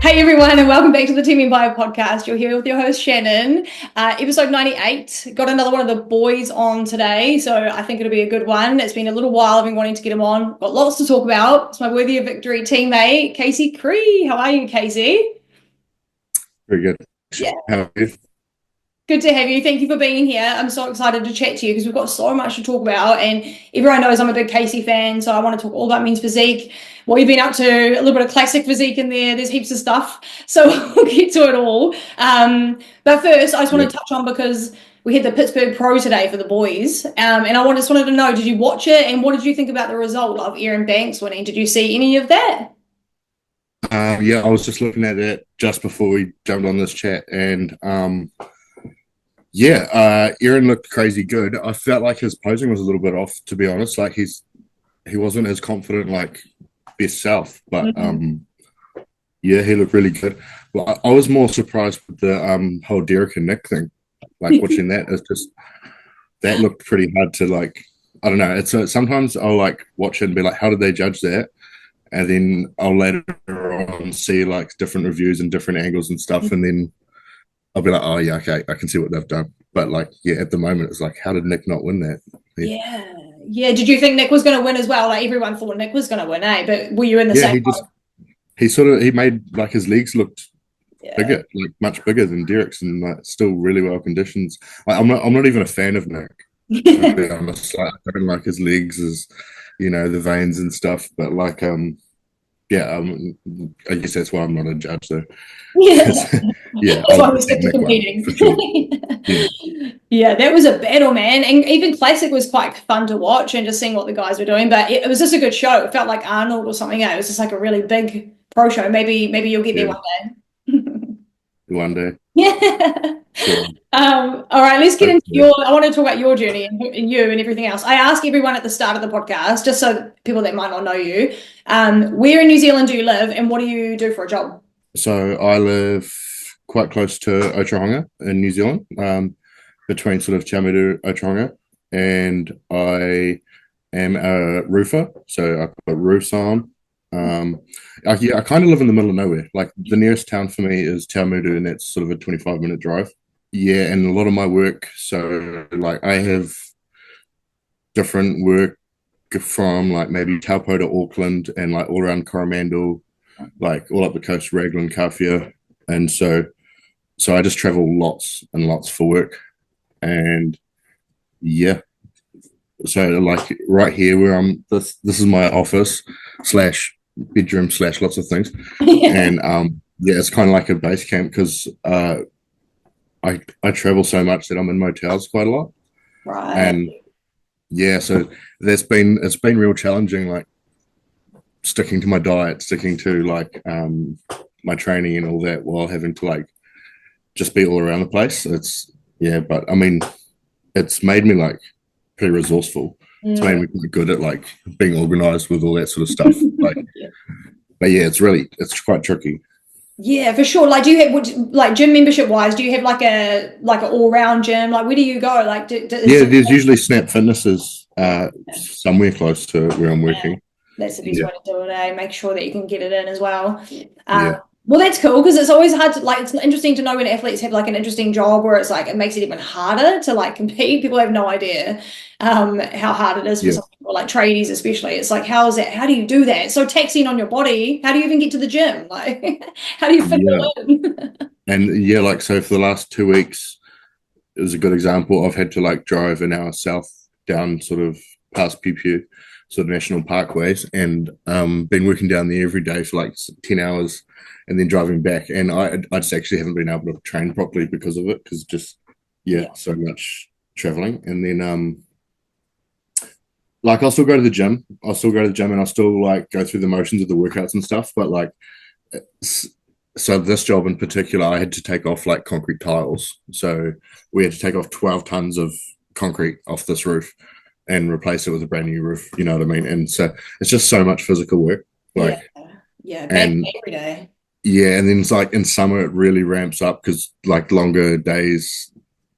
Hey everyone, and welcome back to the Team Empire podcast. You're here with your host Shannon. Episode 98. Got another one of the boys on today, so I think it'll be a good one. It's been a little while. I've been wanting to get him on. Got lots to talk about. It's my Worthy of Victory teammate, Casey Cree. How are you, Casey? Very good. Yeah. How are you? Good to have you. Thank you for being here. I'm so excited to chat to you because we've got so much to talk about, and everyone knows I'm a big Casey fan, so I want to talk all about men's physique, what you've been up to, a little bit of classic physique in there. There's heaps of stuff, so we'll get to it all. But first, I just want to touch on, because we had the Pittsburgh Pro today for the boys, and I just wanted to know, did you watch it, and what did you think about the result of Aaron Banks winning? Did you see any of that? Yeah, I was just looking at it just before we jumped on this chat, and Aaron looked crazy good. I felt like his posing was a little bit off, to be honest. Like he wasn't as confident, like best self, but he looked really good. Well, I was more surprised with the whole Derek and Nick thing. Like watching that, that looked pretty hard to, like, I don't know. It's sometimes I'll like watch it and be like, how did they judge that? And then I'll later on see like different reviews and different angles and stuff, and then I'll be like, oh yeah, okay, I can see what they've done. But like, yeah, at the moment, it's like, how did Nick not win that? Yeah. Did you think Nick was going to win as well? Like everyone thought Nick was going to win, eh? But were you in the same? He made like his legs looked bigger, like much bigger than Derek's, and like still really well conditioned. Like I'm not even a fan of Nick. To be honest, like, I don't like his legs, the veins and stuff. But like, I guess that's why I'm not a judge, though. That's why we stick to competing. For sure. Yeah, that was a battle, man. And even Classic was quite fun to watch, and just seeing what the guys were doing. But it was just a good show. It felt like Arnold or something. It was just like a really big pro show. Maybe you'll get there one day. One day. Yeah. Sure. All right, let's get into I want to talk about your journey and you and everything else. I ask everyone at the start of the podcast, just so people that might not know you, where in New Zealand do you live, and what do you do for a job? So I live quite close to Otahonga in New Zealand, between sort of Tiamutu, Otahonga, and I am a roofer. So I put roofs on. I kind of live in the middle of nowhere. Like the nearest town for me is Tiamutu, and that's sort of a 25-minute drive. Yeah, and a lot of my work, so like I have different work from like maybe Taupo to Auckland and like all around Coromandel, like all up the coast, Raglan, Kawhia, and so I just travel lots and lots for work, and yeah. So like right here where this is my office slash bedroom slash lots of things, and it's kind of like a base camp because I travel so much that I'm in motels quite a lot, right? And yeah, so it's been real challenging, like sticking to my diet, sticking to like my training and all that, while having to like just be all around the place. But I mean, it's made me like pretty resourceful. It's made me quite good at like being organized with all that sort of stuff. Like, but yeah, it's quite tricky. Yeah, for sure. Like, do you have like gym membership wise? Do you have like an all round gym? Like, where do you go? Like, there's usually Snap Fitnesses somewhere close to where I'm working. That's the best way to do it. Make sure that you can get it in as well. Well, that's cool, because it's always hard to like. It's interesting to know when athletes have like an interesting job where it's like it makes it even harder to like compete. People have no idea how hard it is for some people, like tradies especially. It's like, how is that? How do you do that? It's so taxing on your body. How do you even get to the gym? Like, how do you fit it in? And like so for the last 2 weeks, it was a good example. I've had to like drive an hour south down sort of past Pew, sort of national parkways, and been working down there every day for like 10 hours. And then driving back, and I just actually haven't been able to train properly because of it, because just so much traveling. And then like I'll still go to the gym, and I'll still like go through the motions of the workouts and stuff. But like, so this job in particular, I had to take off like concrete tiles. So we had to take off 12 tons of concrete off this roof and replace it with a brand new roof. You know what I mean? And so it's just so much physical work. Like every day. Yeah, and then it's like in summer it really ramps up because like longer days,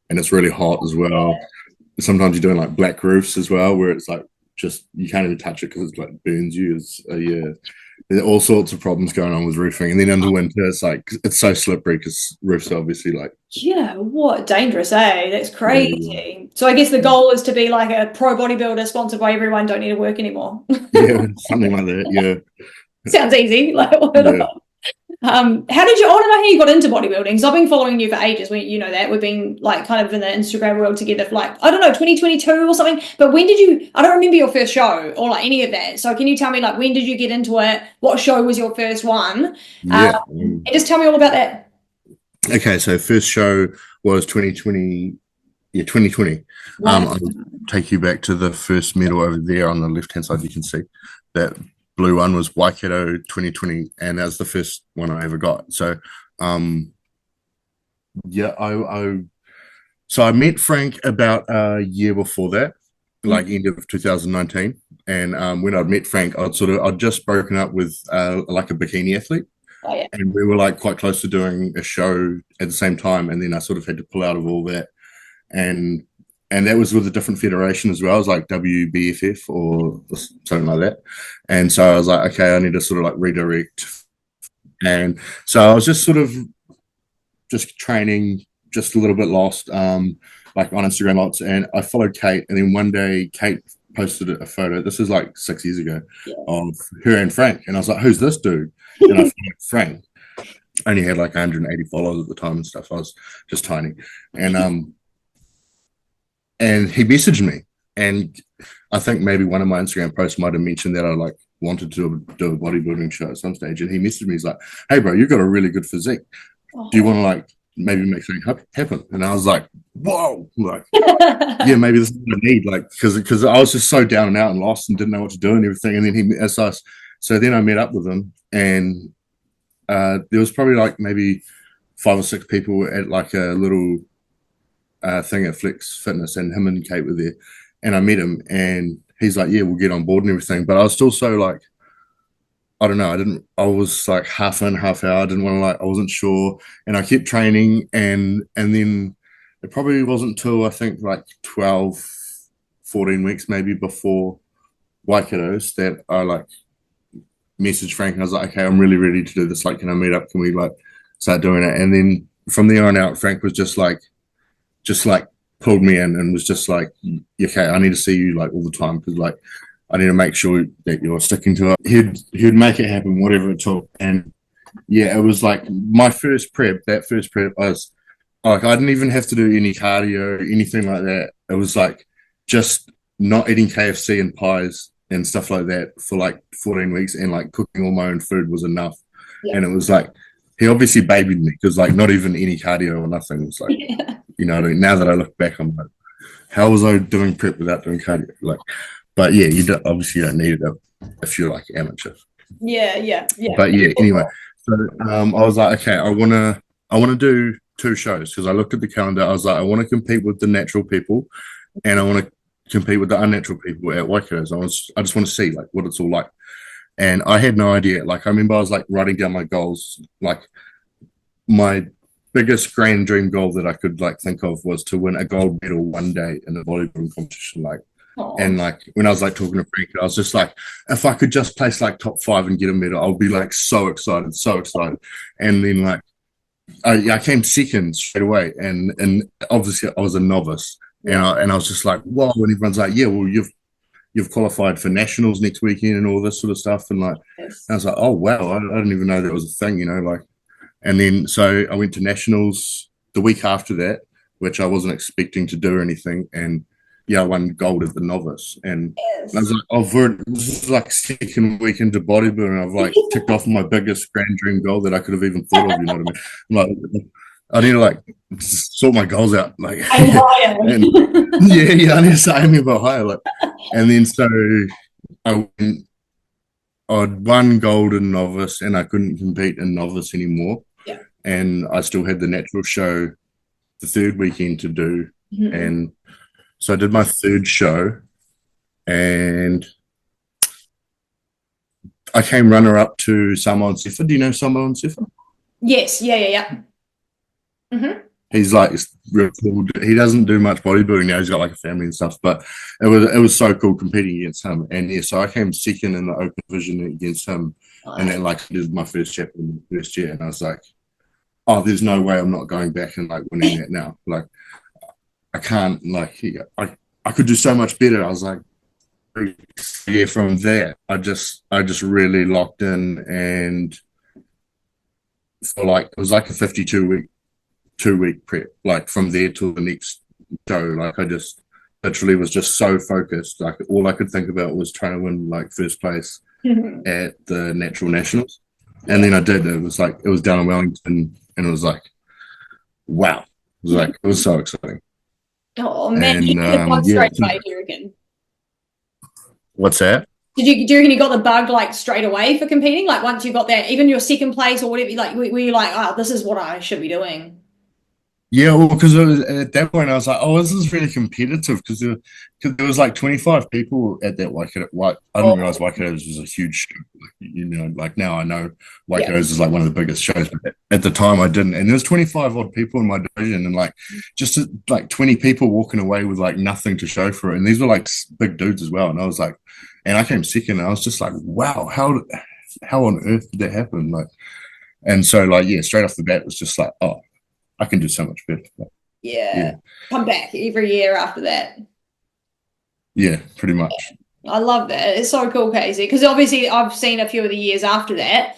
and it's really hot as well. Sometimes you're doing like black roofs as well, where it's like just you can't even touch it because it's like burns you. There are all sorts of problems going on with roofing, and then in the winter, it's so slippery because roofs are obviously like. Yeah, what dangerous, eh? That's crazy. Yeah. So I guess the goal is to be like a pro bodybuilder sponsored by everyone, don't need to work anymore. Yeah, something like that. Yeah. Sounds easy. Like, Yeah. how did you, I want to know how you got into bodybuilding? Because I've been following you for ages. You know that we've been like kind of in the Instagram world together for like, I don't know, 2022 or something. But when did you, I don't remember your first show or like any of that. So can you tell me like, when did you get into it? What show was your first one? Yeah. And just tell me all about that. Okay, so first show was 2020. Yeah, 2020. Wow. I'll take you back to the first medal over there on the left-hand side. You can see that blue one was Waikato 2020, and that was the first one I ever got. So, yeah, I met Frank about a year before that, like end of 2019. And when I'd met Frank, I'd just broken up with like a bikini athlete. Oh, yeah. And we were like quite close to doing a show at the same time, and then I sort of had to pull out of all that, and that was with a different federation as well. It was like WBFF or something like that, and so I was like, okay, I need to sort of like redirect, and so I was just sort of just training, just a little bit lost, like on Instagram lots, and I followed Kate, and then one day Kate posted a photo. This is like 6 years ago, of her and Frank, and I was like, who's this dude? And I found Frank. I only had like 180 followers at the time and stuff. I was just tiny, and he messaged me, and I think maybe one of my Instagram posts might have mentioned that I like wanted to do a bodybuilding show at some stage, and he messaged me. He's like, "Hey, bro, you've got a really good physique. Do you want to like maybe make something happen?" And I was like, "Whoa!" Like, yeah, maybe this is what I need. Like, because I was just so down and out and lost and didn't know what to do and everything. And then so then I met up with him, and there was probably like maybe 5 or 6 people at like a little thing at Flex Fitness, and him and Kate were there, and I met him, and he's like, yeah, we'll get on board and everything. But I was still so like, I don't know, I was like half in, half out. I didn't want to like, I wasn't sure, and I kept training, and then it probably wasn't until I think like 12, 14 weeks maybe before Waikato's that I like messaged Frank, and I was like, okay, I'm really ready to do this. Like, can I meet up? Can we like start doing it? And then from there on out, Frank was just like pulled me in and was just like, okay, I need to see you like all the time, because like I need to make sure that you're sticking to it. He'd make it happen, whatever it took. And yeah, it was like my first prep. That first prep, I was like, I didn't even have to do any cardio, anything like that. It was like just not eating KFC and pies and stuff like that for like 14 weeks, and like cooking all my own food was enough. Yeah. And it was like, he obviously babied me, because like not even any cardio or nothing. It was like, you know, now that I look back, I'm like, how was I doing prep without doing cardio? Like, but yeah, obviously you don't need it if you're like amateur. Yeah. But yeah, anyway, so I was like, okay, I want to do 2 shows, because I looked at the calendar. I was like, I want to compete with the natural people, and I want to compete with the unnatural people at Waikato. I just want to see like what it's all like. And I had no idea. Like, I remember I was like writing down my goals. Like, my biggest grand dream goal that I could like think of was to win a gold medal one day in a bodybuilding competition. Like, and like when I was like talking to Frank, I was just like, if I could just place like top 5 and get a medal, I'll be like so excited. And then like I came second straight away, and obviously I was a novice, and I was just like, whoa. And everyone's like, yeah, well, you've qualified for nationals next weekend and all this sort of stuff. And like, and I was like, oh wow, I didn't even know that was a thing, you know, like. And then so I went to nationals the week after that, which I wasn't expecting to do or anything. And yeah, I won gold at the novice. And I was like, this is like second week into bodybuilding. I've like ticked off my biggest grand dream goal that I could have even thought of, you know what I mean? I'm like, I need to like sort my goals out. Like, and, yeah, I need to start aiming about higher. Like, and then so I'd won gold in novice, and I couldn't compete in novice anymore. Yeah. And I still had the natural show the third weekend to do. Mm-hmm. And so I did my third show, and I came runner-up to Samoa and Sefa. Do you know Samoa and Sefa? Yes, yeah. Mm-hmm. He's like real cool. He doesn't do much bodybuilding now. He's got like a family and stuff. But it was so cool competing against him. And yeah, so I came second in the open division against him. And then like this is my first chapter in the first year. And I was like, oh, there's no way I'm not going back and like winning that now. Like I can't like I could do so much better. I was like, yeah, from there, I just really locked in, and for like it was like a 52-week prep, like from there till the next show. Like I just literally was just so focused. Like all I could think about was trying to win like first place at the natural nationals. And then I did. It was like it was down in Wellington, and it was like, wow. It was so exciting. Oh man, And you got the bug yeah, straight away, do you reckon? what's that? Do you reckon you got the bug like straight away for competing? Like once you got that, even your second place or whatever, like were you like, oh, this is what I should be doing? Yeah, well, because at that point I was like, oh, this is really competitive because there was like 25 people at that Waikato. I didn't realize Waikato was a huge show. Like, like now I know Waikato is like one of the biggest shows, but at the time I didn't. And there's 25 odd people in my division, and like just like 20 people walking away with like nothing to show for it. And these were like big dudes as well. And I was like, and I came second, and I was just like, wow, how on earth did that happen? Like, and so like yeah, straight off the bat it was just like, oh, I can do so much better. Yeah. Come back every year after that. Yeah, pretty much. I love that. It's so cool, Casey. Because obviously I've seen a few of the years after that.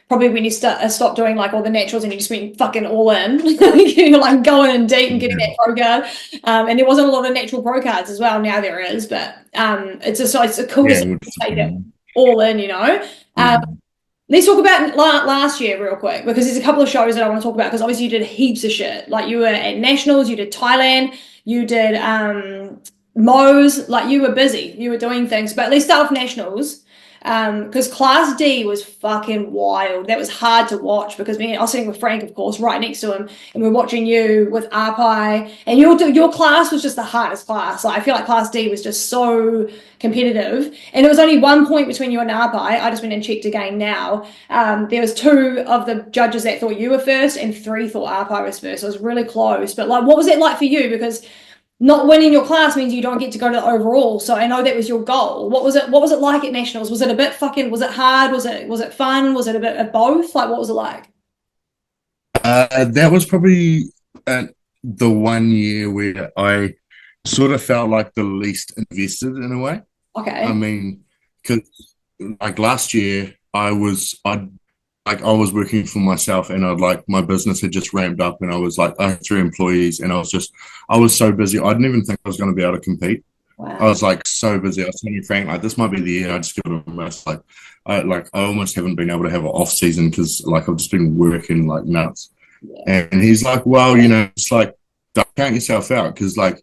Probably when you stop doing like all the naturals and you just went fucking all in, you're like going in deep and getting that pro card. And there wasn't a lot of natural pro cards as well. Now there is, but it's a cool to take it all in, you know. Let's talk about last year real quick, because there's a couple of shows that I want to talk about, because obviously you did heaps of shit. Like you were at Nationals, you did Thailand, you did Mo's, like you were busy, you were doing things. But let's start with Nationals, because Class D was fucking wild. That was hard to watch because I was sitting with Frank, of course, right next to him, and we're watching you with Arpai, and your class was just the hardest class. Like I feel like Class D was just so competitive, and there was only 1 point between you and Arpai. I just went and checked again now. There was 2 of the judges that thought you were first, and 3 thought Arpai was first. So it was really close. But like, what was it like for you? Because not winning your class means you don't get to go to the overall. So I know that was your goal. What was it like at Nationals? Was it a bit was it hard? Was it fun? Was it a bit of both? Like, what was it like? That was probably the 1 year where I sort of felt like the least invested in a way. Okay. I mean, because like last year I was working for myself, and my business had just ramped up, and I had 3 employees, and I was so busy. I didn't even think I was going to be able to compete. Wow. I was like so busy. I was telling Frank, like, this might be the year I just give it a miss. Like I almost haven't been able to have an off season because like I've just been working like nuts. Yeah. And he's like, well, it's like, don't count yourself out, because like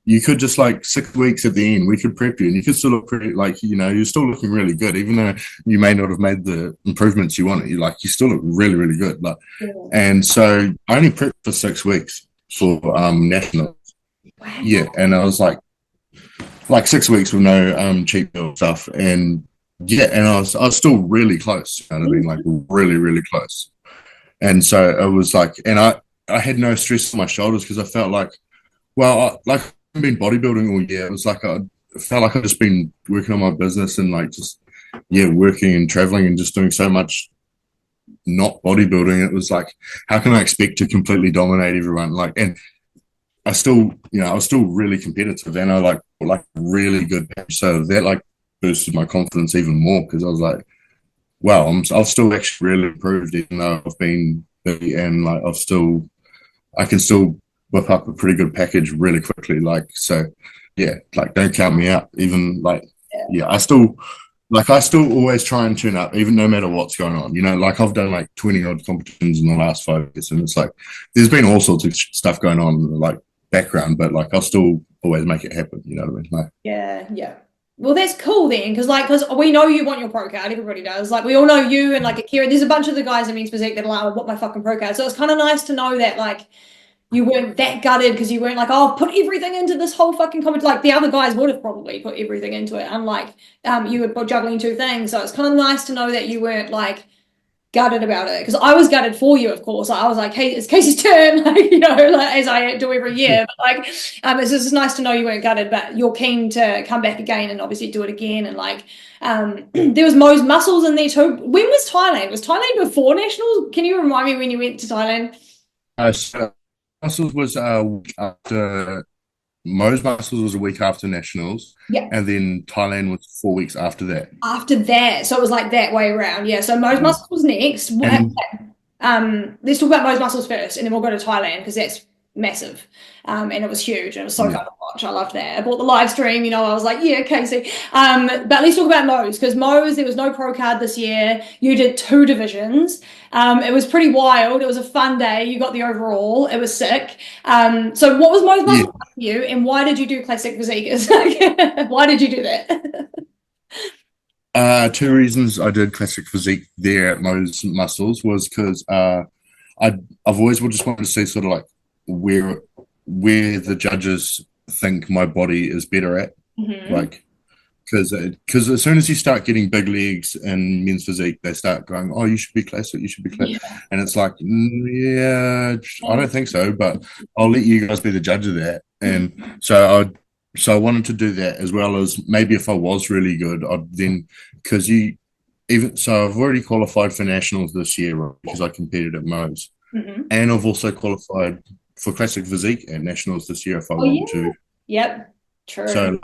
you could just like 6 weeks at the end, we could prep you, and you could still look pretty, like, you're still looking really good, even though you may not have made the improvements you wanted. You still look really, really good. Like, and so I only prepped for 6 weeks for nationals. Wow. Yeah, and I was like 6 weeks with no cheap meal stuff, and yeah, and I was still really close. You know what I mean? Like really, really close. And so it was like, and I had no stress on my shoulders because I felt like, well, I've been bodybuilding all year. It was like I felt like I've just been working on my business and like just working and traveling and just doing so much not bodybuilding. It was like, how can I expect to completely dominate everyone? Like, and I still, I was still really competitive, and I like really good patch. So that like boosted my confidence even more, because I was like, wow, I've still actually really improved, even though I've been busy, and like I can still whip up a pretty good package really quickly. Like, so yeah, like don't count me out. Even like, I still always try and tune up, even no matter what's going on. Like I've done like 20 odd competitions in the last 5 years, and it's like there's been all sorts of stuff going on in the like background, but like I'll still always make it happen. You know what I mean? Like, yeah. Well, that's cool then, because we know you want your pro card. Everybody does. Like, we all know you and like Akira. There's a bunch of the guys in Men's Physique that are like, I want my fucking pro card. So it's kind of nice to know that like you weren't that gutted, because you weren't like, oh, put everything into this whole fucking competition. Like the other guys would have probably put everything into it, unlike you were juggling 2 things. So it's kind of nice to know that you weren't like gutted about it because I was gutted for you, of course. I was like, hey, it's Casey's turn, like, you know, like, as I do every year. But like, it's just nice to know you weren't gutted, but you're keen to come back again and obviously do it again. And like, there was Mo's muscles in there too. When was Thailand? Was Thailand before nationals? Can you remind me when you went to Thailand? So muscles was after Mo's muscles was a week after nationals, Yeah. and then Thailand was 4 weeks after that. After that, so it was like that way around. Yeah. So Mo's muscles was next. Let's talk about Mo's muscles first, and then we'll go to Thailand because that's massive. And it was huge, and it was so fun to watch. I loved that. I bought the live stream, you know, I was like, yeah, Casey. But let's talk about Mo's, because Mo's, there was no pro card this year. You did 2 divisions. It was pretty wild. It was a fun day. You got the overall. It was sick. So what was Mo's muscles for you, and why did you do classic physique? Why did you do that? 2 reasons I did classic physique there at Mo's muscles was because I've always just wanted to see sort of like where the judges think my body is better at, like because as soon as you start getting big legs in men's physique, they start going, oh, you should be classic, and it's like, yeah, I don't think so, but I'll let you guys be the judge of that. And so I wanted to do that, as well as maybe if I was really good, I'd then, because I've already qualified for nationals this year, right, because I competed at Mo's, and I've also qualified for classic physique at nationals this year if I want to. Yep, true. So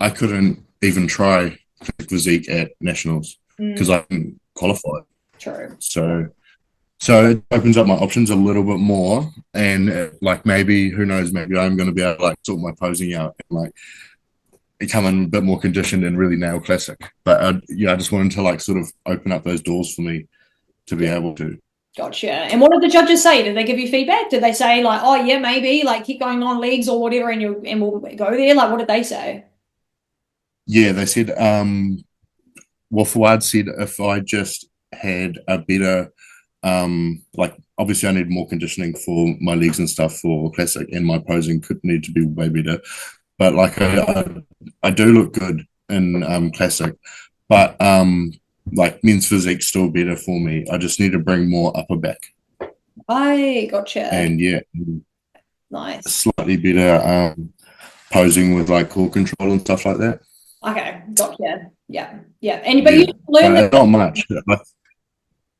I couldn't even try classic physique at nationals because I didn't qualify. True. So it opens up my options a little bit more, and like maybe, who knows, maybe I'm going to be able to like sort my posing out and like become a bit more conditioned and really nail classic. But I just wanted to like sort of open up those doors for me to be able to. Gotcha. And what did the judges say? Did they give you feedback? Did they say like, oh yeah, maybe like keep going on legs or whatever, and we'll go there? Like, what did they say? Yeah, they said, Fawad said if I just had a better, like obviously I need more conditioning for my legs and stuff for classic, and my posing could need to be way better. But like I do look good in classic, but like men's physique's still better for me. I just need to bring more upper back. I gotcha. And nice. Slightly better posing with like core control and stuff like that. Okay, gotcha. Yeah. But you learned not much.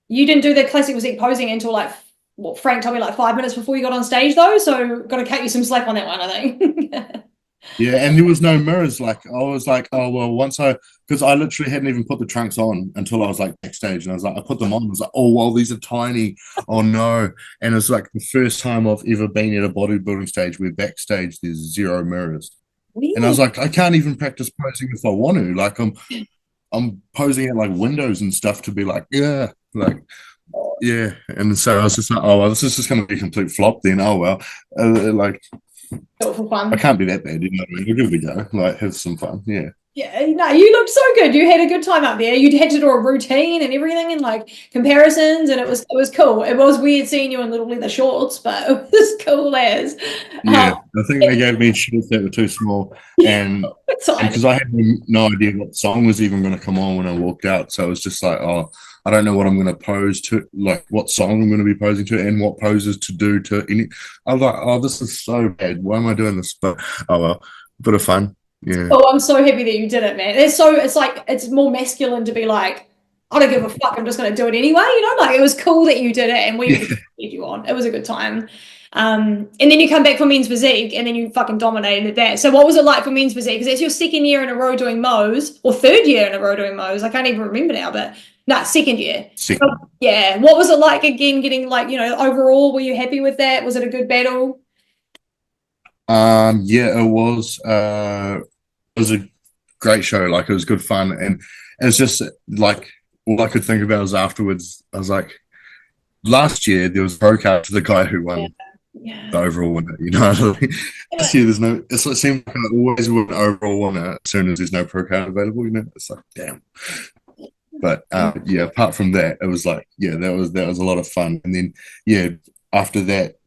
You didn't do the classic physique posing until like, what, Frank told me like 5 minutes before you got on stage though, so got to cut you some slack on that one, I think. Yeah, and there was no mirrors. Like I was like, oh well, because I literally hadn't even put the trunks on until I was like backstage, and I was like, I put them on. I was like, oh well, these are tiny. Oh no! And it's like the first time I've ever been at a bodybuilding stage where backstage there's 0 mirrors. Really? And I was like, I can't even practice posing if I want to. Like I'm posing at like windows and stuff to be like, yeah. And so I was just like, oh well, this is just going to be a complete flop then. Oh well, like. For fun. I can't be that bad, you know what I mean? We'll give it a go, like have some fun, yeah. Yeah, no, you looked so good. You had a good time up there. You had to do a routine and everything, and like comparisons, and it was cool. It was weird seeing you in little leather shorts, but it was cool as. Yeah, I think they gave me shorts that were too small, and because I had no idea what song was even going to come on when I walked out, so it was just like, oh, I don't know what I'm going to pose to, like what song I'm going to be posing to, and what poses to do to any. I was like, oh, this is so bad. Why am I doing this? But oh well, a bit of fun. Yeah. Oh, I'm so happy that you did it, man. It's like it's more masculine to be like, I don't give a fuck, I'm just gonna do it anyway, you know? Like it was cool that you did it, and we had you on. It was a good time. And then you come back for men's physique, and then you fucking dominated that. So what was it like for men's physique? Because it's your second year in a row doing Mo's, or third year in a row doing Mo's. I can't even remember now, but no, second year. So, yeah. What was it like again, getting like, you know, overall, were you happy with that? Was it a good battle? Yeah, it was. It was a great show. Like it was good fun, and it's just like all I could think about was afterwards. I was like, last year there was a pro card to the guy who won the overall winner. You know, this year there's no. It seems like I always win overall winner as soon as there's no pro card available. You know, it's like damn. But yeah, apart from that, it was like that was a lot of fun. And then after that,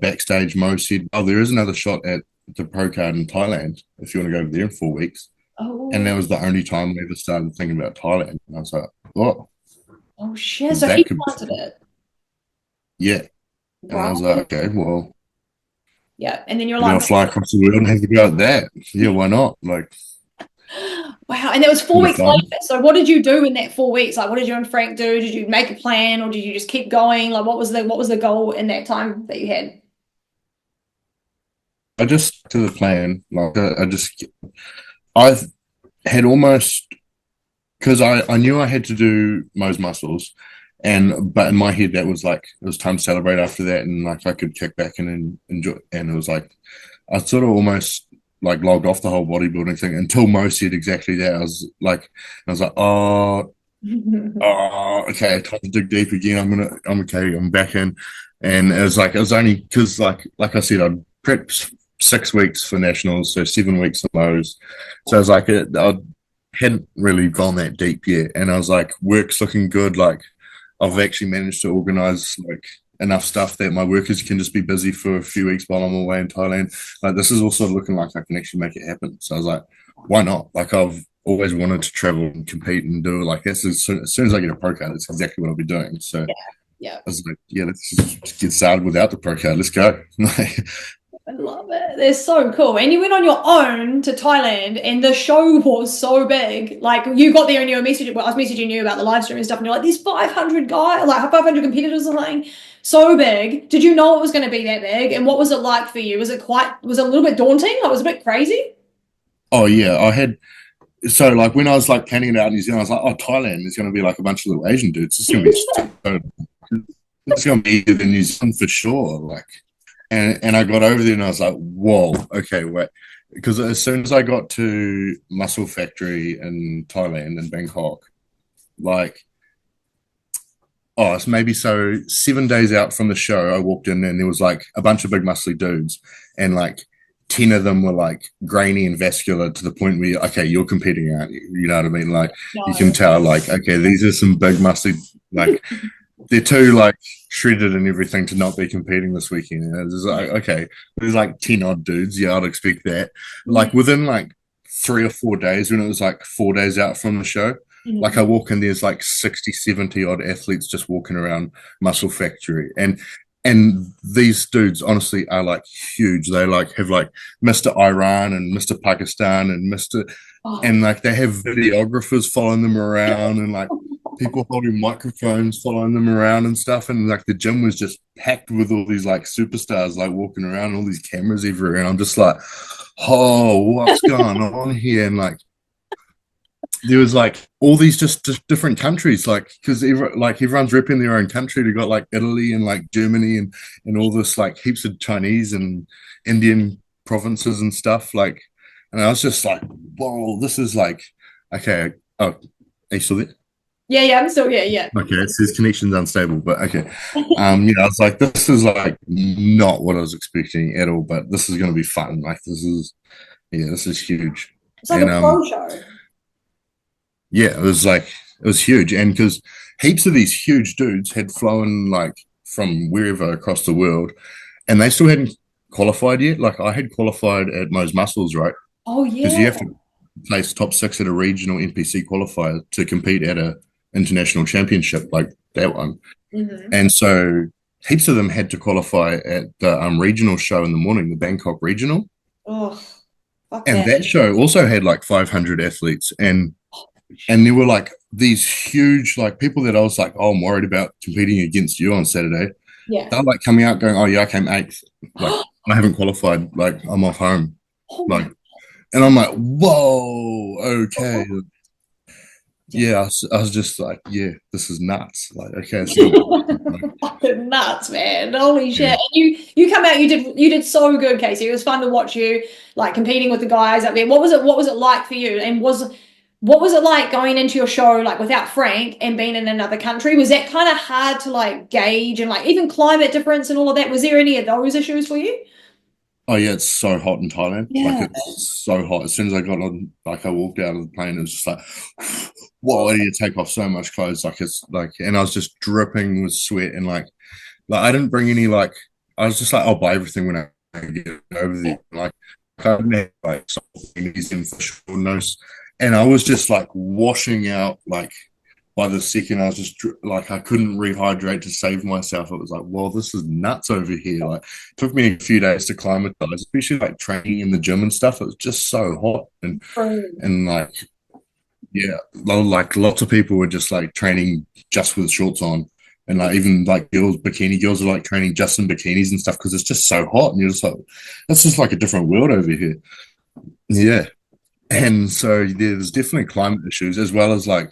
backstage, Mo said, "Oh, there is another shot at the pro card in Thailand if you want to go over there in 4 weeks." And that Oh, was the only time I ever started thinking about Thailand. And I was like, oh, oh shit. well, So he that could be planted fun. it. Yeah. And I was like, Right. okay, well, Yeah. And then you're maybe I'll like, fly across the world and have a go at that. Yeah, why not? Like, wow. And that was four bit of weeks fun. later. So what did you do in that 4 weeks? Like, what did you and Frank do? Did you make a plan, or did you just keep going? Like, what was the goal in that time that you had? I just to the plan. Like, I had almost because I knew I had to do Mo's muscles, and but in my head that was like it was time to celebrate after that, and like I could kick back and enjoy. And it was like I sort of almost like logged off the whole bodybuilding thing until Mo said exactly that. I was like, oh, okay, time to dig deep again. I'm okay. I'm back in, and it was only because like I said, I'd prepped 6 weeks for nationals, so 7 weeks of Mo's. So I was like, I hadn't really gone that deep yet, and I was like, work's looking good. Like I've actually managed to organize like enough stuff that my workers can just be busy for a few weeks while I'm away in Thailand. Like this is also looking like I can actually make it happen. So I was like, why not? Like I've always wanted to travel and compete and do it like this. As soon as I get a pro card, that's exactly what I'll be doing. So Yeah. Yeah. I was like, yeah, let's just get started without the pro card. Let's go. I love it. They're so cool. And you went on your own to Thailand, and the show was so big. Like you got there and you were messaging. Well, I was messaging you about the live stream and stuff, and you're like, "There's 500 guys, like 500 competitors or something." So big. Did you know it was going to be that big? And what was it like for you? Was it a little bit daunting? Like, was it a bit crazy? Oh yeah, I had so like when I was like planning it out in New Zealand, I was like, oh, Thailand is going to be like a bunch of little Asian dudes. It's going to be it's going to be easier than New Zealand for sure. Like, and I got over there and I was like, whoa, okay, wait, because as soon as I got to Muscle Factory in Thailand in Bangkok, like, oh, it's maybe so 7 days out from the show, I walked in and there was like a bunch of big muscly dudes, and like 10 of them were like grainy and vascular to the point where, okay, you're competing, aren't you? You know what I mean? Like, you can No. tell, like, okay, these are some big muscly, like, they're too like shredded and everything to not be competing this weekend. And it's like, okay, there's like 10 odd dudes. Yeah, I'd expect that. Like within like 3 or 4 days, when it was like 4 days out from the show, like I Mhm. walk in, there's like 60, 70 odd athletes just walking around Muscle Factory. And these dudes honestly are like huge. They like have like Mr. Iran and Mr. Pakistan and Mr. Oh. And like they have videographers following them around and like people holding microphones following them around and stuff. And like the gym was just packed with all these like superstars like walking around, all these cameras everywhere. And I'm just like, oh, what's going on here? And like there was like all these just different countries, like because like everyone's repping their own country. They got like Italy and like Germany and all this like heaps of Chinese and Indian provinces and stuff. Like, and I was just like, whoa, this is like, okay. Oh, are you still there? Yeah, yeah, I'm still, yeah, yeah. Okay, it says connection's unstable, but okay. I was like, this is like not what I was expecting at all, but this is going to be fun. Like, this is huge. It's like a And pro show. yeah, it was huge, and because heaps of these huge dudes had flown like from wherever across the world, and they still hadn't qualified yet. Like I had qualified at Mo's Muscles, right? Oh Because you yeah. have to place top six at a regional NPC qualifier to compete at a international championship like that one. Hmm. And so heaps of them had to qualify at the regional show in the morning, the Bangkok regional. Oh, fuck And that. that show also had like 500 athletes. And there were like these huge like people that I was like, oh, I'm worried about competing against you on Saturday. Yeah. They're like coming out going, oh yeah, I came eighth. Like I haven't qualified. Like I'm off home. Oh Like, my. and I'm like, whoa, okay. Yeah. Yeah, I was just like, yeah, this is nuts. Like, okay, it's not, like, Fucking nuts, man. Holy shit. yeah. And you come out, you did so good, Casey. It was fun to watch you like competing with the guys up there. What was it like for you? And what was it like going into your show like without Frank and being in another country? Was that kind of hard to like gauge, and like even climate difference and all of that? Was there any of those issues for you? Oh yeah, it's so hot in Thailand. Like Yeah. it's so hot. As soon as I got on, like I walked out of the plane, it was just like, whoa, I need to take off so much clothes. Like it's like, and I was just dripping with sweat and like I didn't bring any like. I was just like, I'll buy everything when I get over there. Like I didn't have like magnesium fish oil, no, and I was just like washing out like by the second. I was just like I couldn't rehydrate to save myself. It was like, well, this is nuts over here. Like, it took me a few days to acclimatize, especially like training in the gym and stuff. It was just so hot and like yeah, like lots of people were just like training just with shorts on. And like even like bikini girls are like training just in bikinis and stuff because it's just so hot, and you're just like, it's just like a different world over here. Yeah, and so there's definitely climate issues as well as like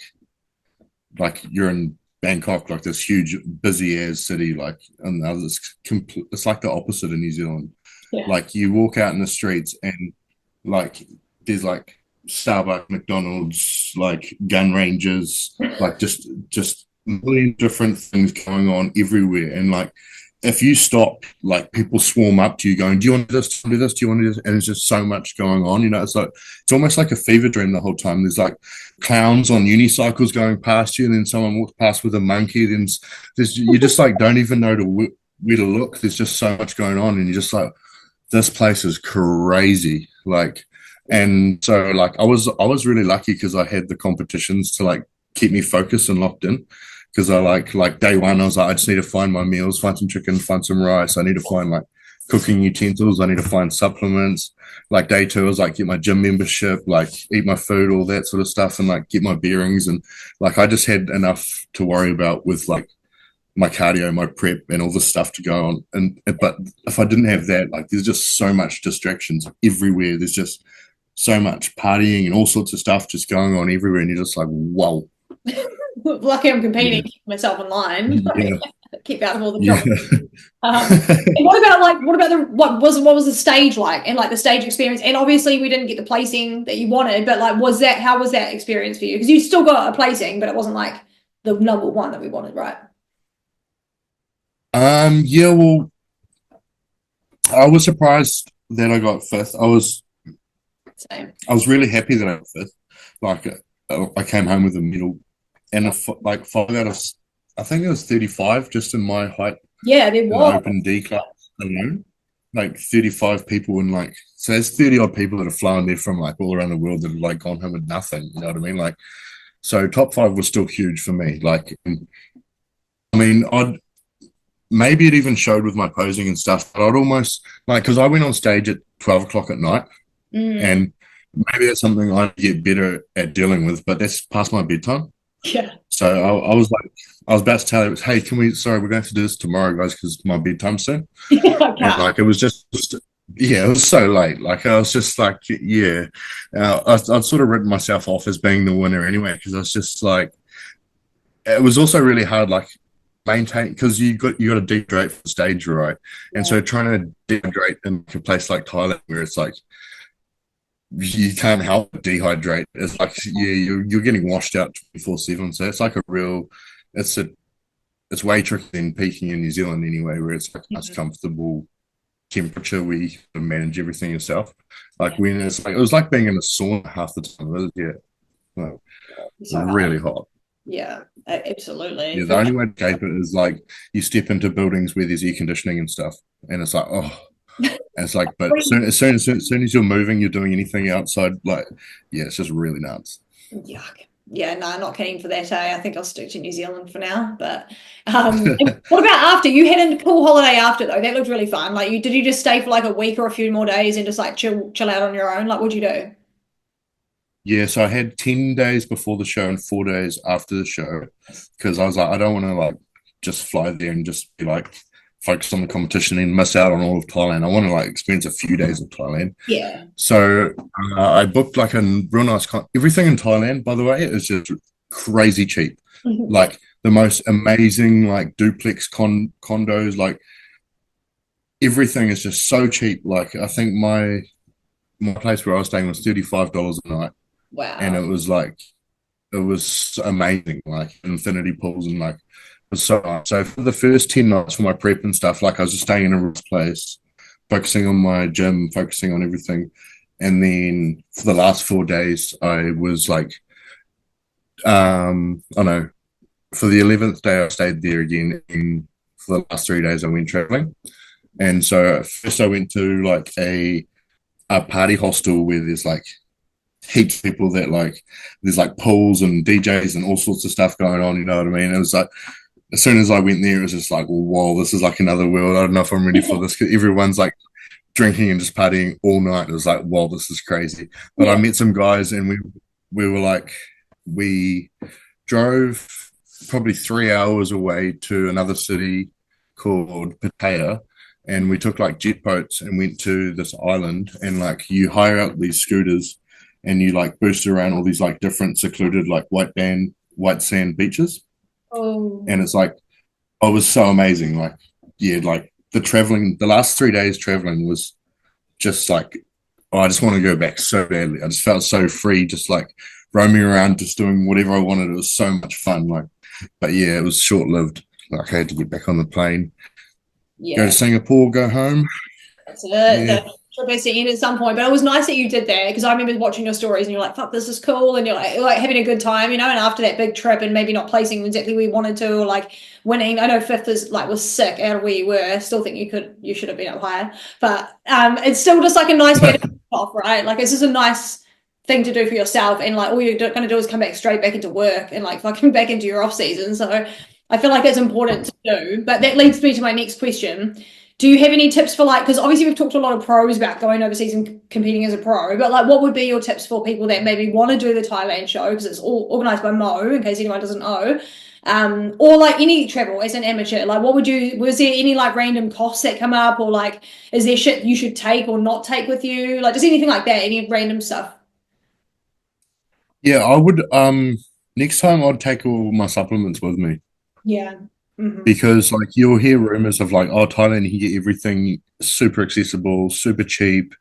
you're in Bangkok, like this huge busy ass city, like and it's like the opposite in New Zealand. Yeah. Like you walk out in the streets and like there's like Starbucks, McDonald's, like gun ranges, like just a million different things going on everywhere. And like if you stop, like people swarm up to you going, do you want to do this? Do you want to do this? Do you want to do this? And there's just so much going on. You know, it's like it's almost like a fever dream the whole time. There's like clowns on unicycles going past you, and then someone walks past with a monkey. Then there's you just like don't even know where to look. There's just so much going on, and you're just like, this place is crazy. Like, and so like I was really lucky because I had the competitions to like keep me focused and locked in. Because I like day one, I was like, I just need to find my meals, find some chicken, find some rice. I need to find like cooking utensils. I need to find supplements. Like day two, I was like, get my gym membership, like eat my food, all that sort of stuff, and like get my bearings. And like I just had enough to worry about with like my cardio, my prep, and all this stuff to go on. And but if I didn't have that, like there's just so much distractions everywhere. There's just so much partying and all sorts of stuff just going on everywhere, and you're just like, whoa. Lucky I'm competing, keep myself in line. Yeah. Keep out of all the trouble. And what was the stage like, and like the stage experience? And obviously we didn't get the placing that you wanted, but like how was that experience for you? Because you still got a placing, but it wasn't like the number one that we wanted, right? Yeah, well, I was surprised that I got fifth. Same. I was really happy that I got fifth. Like I came home with a medal and like 5 out of, I think it was 35 just in my height. Yeah, there was. Open D class alone. Like 35 people, and like, so there's 30 odd people that have flown there from like all around the world that have like gone home with nothing. You know what I mean? Like, so top 5 was still huge for me. Like, I mean, maybe it even showed with my posing and stuff, but I'd almost like, because I went on stage at 12 o'clock at night, and maybe that's something I get better at dealing with, but that's past my bedtime. Yeah. So I was like, I was about to tell you, hey, we're going to have to do this tomorrow, guys, because my bedtime's soon. And like, it was just, yeah, it was so late. Like, I was just like, yeah, I'd sort of written myself off as being the winner anyway, because I was just like, it was also really hard, like, maintain, because you got to dehydrate for the stage, right? And so trying to dehydrate in a place like Thailand where it's like you can't help but dehydrate, it's like you're getting washed out 24/7. So it's like it's way trickier than peaking in New Zealand anyway, where it's like a nice comfortable temperature where you can manage everything yourself. Like when it's like, it was like being in a sauna half the time. Really hot. Yeah, absolutely. Yeah, the only way to escape it is like you step into buildings where there's air conditioning and stuff, and it's like, oh, and it's like, but as soon as you're moving, you're doing anything outside, like, yeah, it's just really nuts. Yuck. Yeah, no, not keen for that. I think I'll stick to New Zealand for now. But what about after? You had a cool holiday after though. That looked really fun. Like, did you just stay for like a week or a few more days and just like chill out on your own? Like, what'd you do? Yeah, so I had 10 days before the show and 4 days after the show, because I was like, I don't want to like just fly there and just be like focus on the competition and miss out on all of Thailand. I want to like experience a few days of Thailand. Yeah. So I booked like a real nice everything in Thailand, by the way, is just crazy cheap. Like the most amazing like duplex condos, like everything is just so cheap. Like I think my place where I was staying was $35 a night. Wow. And it was amazing, like infinity pools and like it was so nice. So for the first 10 nights for my prep and stuff, like I was just staying in a real place, focusing on my gym, focusing on everything. And then for the last 4 days, I was like, I know, for the 11th day, I stayed there again. And for the last 3 days, I went traveling. And so first I went to like a a party hostel where there's like heaps of people that like there's like pools and DJs and all sorts of stuff going on. You know what I mean? It was like as soon as I went there, it was just like, whoa, this is like another world. I don't know if I'm ready for this. 'Cause everyone's like drinking and just partying all night. It was like, whoa, this is crazy. But I met some guys and we were like, we drove probably 3 hours away to another city called Pattaya, and we took like jet boats and went to this island, and like you hire out these scooters and you like boost around all these like different secluded like white sand beaches. Oh, And it's like, oh, it was so amazing. Like, yeah, like the last 3 days traveling was just like, oh, I just want to go back so badly. I just felt so free, just like roaming around, just doing whatever I wanted. It was so much fun. Like, but yeah, it was short lived. Like, I had to get back on the plane, go to Singapore, go home. That's it. The trip has to end at some point, but it was nice that you did that, because I remember watching your stories and you're like, fuck, this is cool, and you're like having a good time, and after that big trip and maybe not placing exactly where you wanted to, or like winning. I know fifth is like was sick out of where you were. I still think you should have been up higher, but it's still just like a nice way to finish off, right? Like it's just a nice thing to do for yourself, and like all you're going to do is come back straight back into work and like fucking back into your off season. So I feel like that's important to do. But that leads me to my next question. Do you have any tips for like, because obviously we've talked to a lot of pros about going overseas and competing as a pro, but like what would be your tips for people that maybe want to do the Thailand show, because it's all organised by Mo, in case anyone doesn't know, or like any travel as an amateur? Like was there any like random costs that come up, or like is there shit you should take or not take with you? Like just anything like that, any random stuff? Yeah, I would next time I'd take all my supplements with me. Yeah. Mm-hmm. Because like you'll hear rumors of like, oh, Thailand, you can get everything super accessible, super cheap.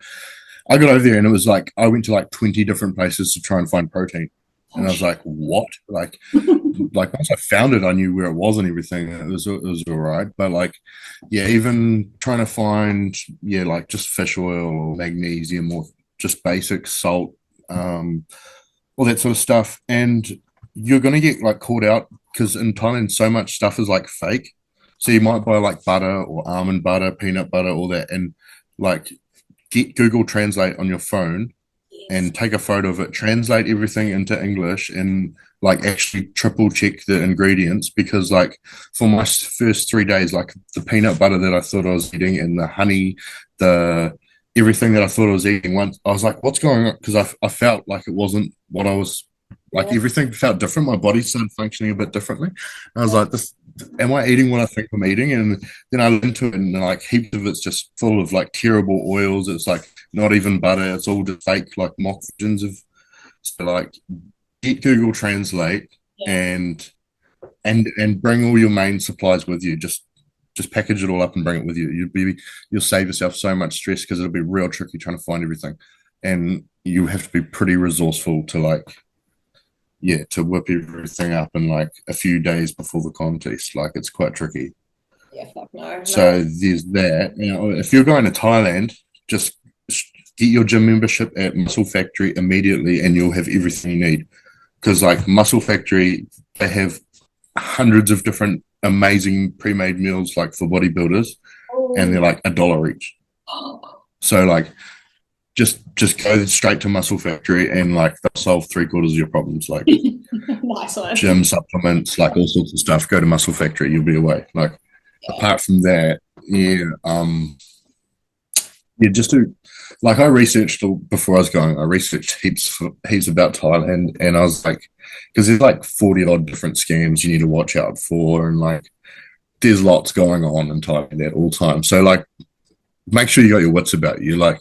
I got over there and it was like I went to like 20 different places to try and find protein. And I was like, what? Like like once I found it, I knew where it was and everything. It was all right. But like, yeah, even trying to find like just fish oil or magnesium or just basic salt, all that sort of stuff. And you're gonna get like caught out because in Thailand so much stuff is like fake. So you might buy like butter or almond butter, peanut butter, all that, and like get Google Translate on your phone and take a photo of it, translate everything into English, and like actually triple check the ingredients, because like for my first 3 days, like the peanut butter that I thought I was eating and the honey, the everything that I thought I was eating, once I was like, what's going on? Because I felt like it wasn't what I was like. Everything felt different. My body started functioning a bit differently. I was like, this, am I eating what I think I'm eating? And then I looked into it and like heaps of it's just full of like terrible oils. It's like not even butter. It's all just fake like mock versions of. So like get Google Translate and bring all your main supplies with you. Just package it all up and bring it with you. You'll save yourself so much stress, because it'll be real tricky trying to find everything. And you have to be pretty resourceful to like to whip everything up in like a few days before the contest. Like it's quite tricky. Yeah, fuck no. So there's that. If you're going to Thailand, just get your gym membership at Muscle Factory immediately, and you'll have everything you need. Because like Muscle Factory, they have hundreds of different amazing pre-made meals like for bodybuilders, and they're like $1 each. So like just go straight to Muscle Factory and like they'll solve 3/4 of your problems, like nice one. Gym supplements, like all sorts of stuff. Go to Muscle Factory, you'll be away. Like apart from that, just do like I researched before I was going. I researched heaps about Thailand, and I was like, because there's like 40 odd different scams you need to watch out for, and like there's lots going on in Thailand at all times. So like make sure you got your wits about you. Like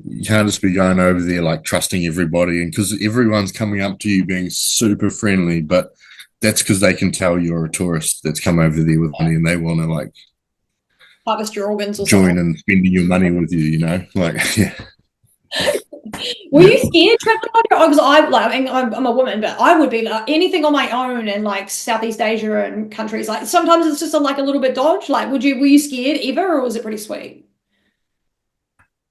you can't just be going over there like trusting everybody, and because everyone's coming up to you being super friendly, but that's because they can tell you're a tourist that's come over there with money and they want to like harvest your organs or join something. and spending your money with you, like Were you scared traveling on your own? Because I'm a woman, but I would be like anything on my own in like Southeast Asia and countries. Like sometimes it's just like a little bit dodge. Like, were you scared ever, or was it pretty sweet?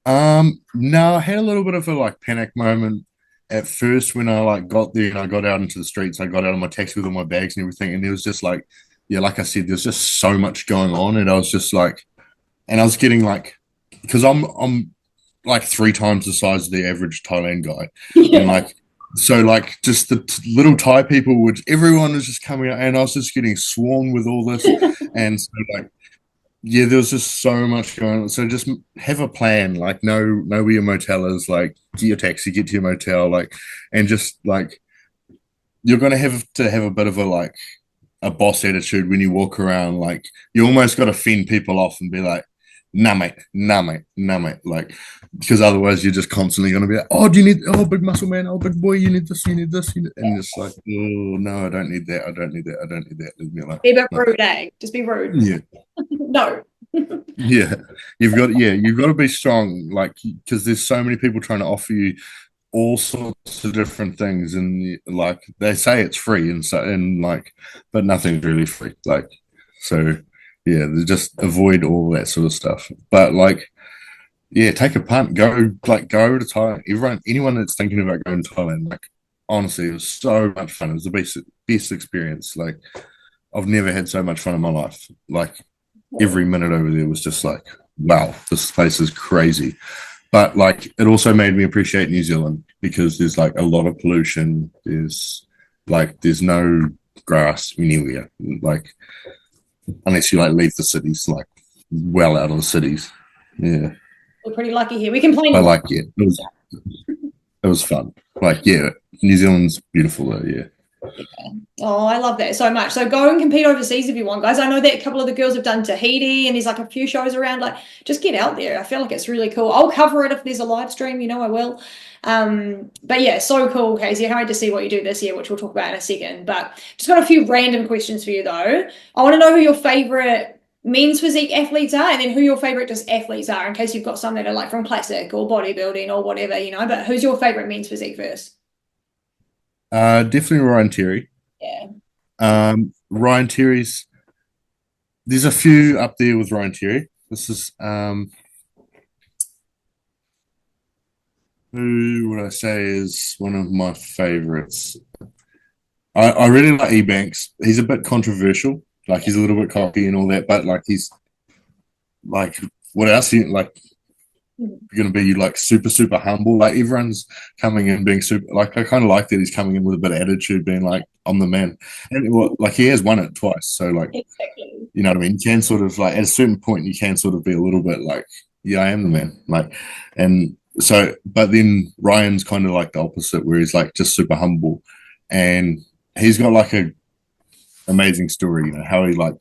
No, I had a little bit of a like panic moment at first when I like got there and I got out into the streets. I got out of my taxi with all my bags and everything, and there was just like, like I said, there's just so much going on, and I was just like, and I was getting like, because I'm like 3 times the size of the average Thailand guy. Yeah. And like, so like just the little Thai people, which everyone was just coming out, and I was just getting swarmed with all this. And so like, yeah, there was just so much going on. So just have a plan, like know where your motel is, like get your taxi, get to your motel, like, and just like you're gonna have to have a bit of a boss attitude when you walk around. Like you almost got to fend people off and be like, nah, mate, nah, mate, nah, mate. Like, because otherwise you're just constantly going to be like, oh, do you need, oh, big muscle man, oh, big boy, you need this, you need this, and it's like, oh, no, I don't need that, I don't need that, I don't need that. And you're like, Be a bit no. rude, eh? Just be rude. Yeah. No. Yeah. You've got to be strong, like, because there's so many people trying to offer you all sorts of different things, and like they say it's free, and so, and like, but nothing's really free, like, so yeah, just avoid all that sort of stuff. But like, yeah, take a punt, go to Thailand. Anyone that's thinking about going to Thailand, like, honestly, it was so much fun. It was the best experience. Like, I've never had so much fun in my life. Like, every minute over there was just like, wow, this place is crazy. But like, it also made me appreciate New Zealand, because there's like a lot of pollution. There's no grass anywhere, like, unless you like leave the cities, like well out of the cities. Yeah, We're pretty lucky here. We complain. but like, yeah, it was fun. Like, yeah, New Zealand's beautiful though. Yeah. Oh, I love that so much. So go and compete overseas if you want, guys. I know that a couple of the girls have done Tahiti, and there's like a few shows around. Like, just get out there. I feel like it's really cool. I'll cover it if there's a live stream, you know I will. But yeah, so cool, Casey. I can't wait to see what you do this year, which we'll talk about in a second. But just got a few random questions for you though. I want to know who your favorite men's physique athletes are, and then who your favorite just athletes are, in case you've got some that are like from classic or bodybuilding or whatever, you know. But who's your favorite men's physique first? Definitely Ryan Terry. Yeah. Ryan Terry's. There's a few up there with Ryan Terry. This is who would I say is one of my favorites? I really like Ebanks. He's a bit controversial. Like, he's a little bit cocky and all that, but like, he's like, what else? Like, going to be like super humble. Like, everyone's coming in being super. Like, I kind of like that he's coming in with a bit of attitude, being like, I'm the man. And well, like, he has won it twice, so like, Exactly. you know what I mean. You can sort of like, at a certain point, you can sort of be a little bit like, yeah, I am the man. Like, and so, but then Ryan's kind of like the opposite, where he's like just super humble, and he's got like a amazing story. You know how he like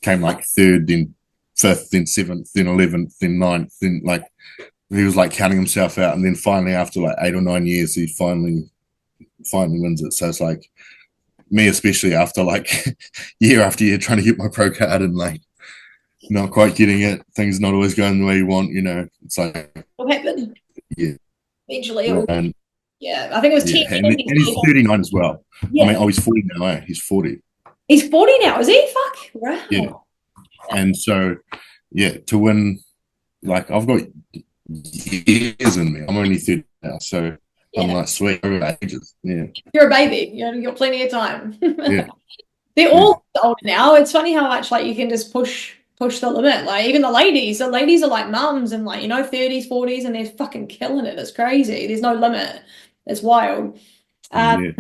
came like third, then fifth, then seventh, then 11th, then ninth, then like he was like counting himself out, and then finally after like 8 or 9 years, he finally wins it. So it's like me, especially after like year after year trying to get my pro card and like not quite getting it, things not always going the way you want, you know. It's like, What happened? yeah, Eventually, and yeah, I think it was 10 yeah, and he's 39 as well. Yeah. I mean, oh, he's 40 now. Eh? He's 40. He's 40 now, is he? Fuck. Wow. Yeah, and so yeah, to win, like, I've got years in me. I'm only 30 now, so Yeah. I'm like, sweet, over ages. Yeah, You're a baby. You've got plenty of time. yeah. They're all older now. It's funny how much like you can just push the limit. Like, even the ladies are like mums and like, you know, 30s, 40s, and they're fucking killing it. It's crazy. There's no limit. It's wild. Yeah.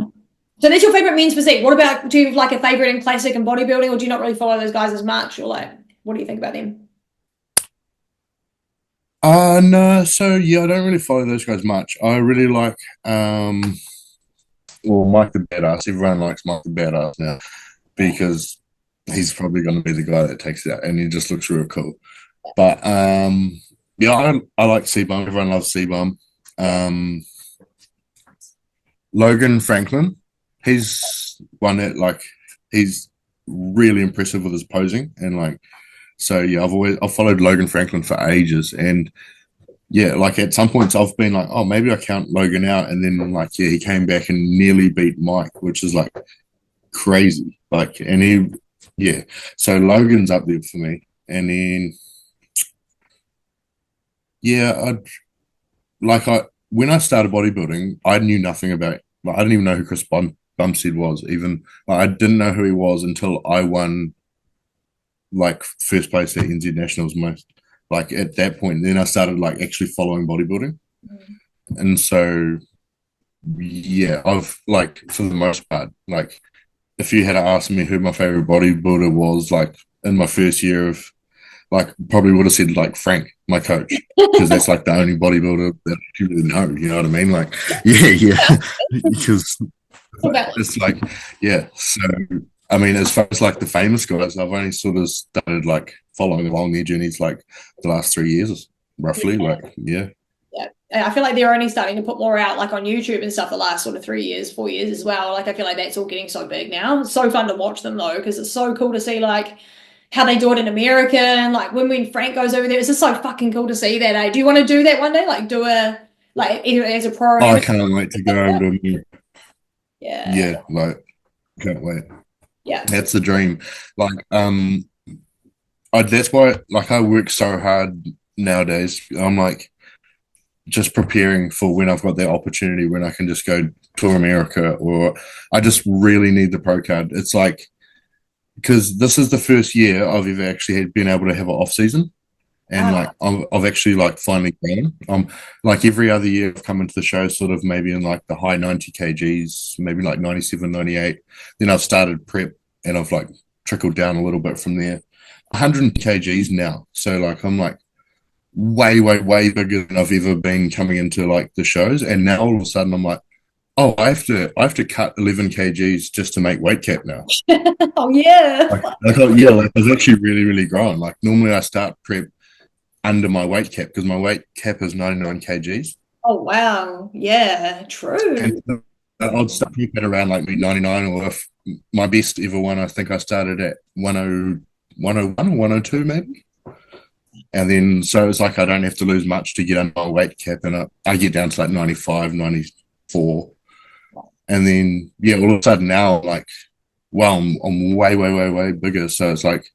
So that's your favorite men's physique. What about, do you have like a favorite in classic and bodybuilding, or do you not really follow those guys as much, or like, what do you think about them? No, so yeah, I don't really follow those guys much. I really like well, Mike the Badass. Everyone likes Mike the Badass now, because he's probably going to be the guy that takes it out, and he just looks real cool. But yeah, I like C-Bum. Everyone loves C-Bum. Logan Franklin, he's one that like, he's really impressive with his posing, and like, so yeah, I've followed Logan Franklin for ages, and yeah, like at some points I've been like, oh, maybe I count Logan out, and then like, yeah, he came back and nearly beat Mike, which is like crazy. Like, and yeah, so Logan's up there for me, and then yeah, when I started bodybuilding, I knew nothing about. Like, I didn't even know who Chris Bumstead was. Even like, I didn't know who he was until I won like first place at NZ Nationals like at that point. Then I started like actually following bodybuilding. And so, yeah, I've like, for the most part, like, if you had asked me who my favorite bodybuilder was, like in my first year of, like, probably would have said like Frank, my coach, because that's like the only bodybuilder that you really know. You know what I mean? Like, yeah, because it's like, yeah. So, I mean, as far as like the famous guys, I've only sort of started like following along their journeys like the last 3 years, roughly. Like, yeah. Yeah, I feel like they're only starting to put more out like on YouTube and stuff the last sort of 3 years, 4 years as well. Like I feel like that's all getting so big now. It's so fun to watch them though, because it's so cool to see like how they do it in America, and like when Frank goes over there, it's just so fucking cool to see that. Do you want to do that one day? Like do a like either as a pro. I can't wait to go over to America. Yeah, like can't wait. Yeah, that's the dream. Like that's why like I work so hard nowadays. I'm like just preparing for when I've got that opportunity when I can just go to America, or I just really need the pro card. It's like, because this is the first year I've ever actually been able to have an off season, and like I've actually like finally gone. Like every other year I've come into the show sort of maybe in like the high 90 kgs, maybe like 97, 98. Then I've started prep and I've like trickled down a little bit from there. 100 kgs now, so like I'm like way bigger than I've ever been coming into like the shows, and now all of a sudden I'm like, oh, I have to cut 11 kgs just to make weight cap now. Oh yeah. Like it's actually really growing. Like normally I start prep under my weight cap because my weight cap is 99 kgs. Oh wow, yeah, true. And I'd start prep at around like 99, or if my best ever one, I think I started at 101 or 102 maybe. And then, so it's like I don't have to lose much to get under my weight cap, and I get down to like 95, 94. And then, yeah, all of a sudden now, like, wow, I'm way bigger. So it's like,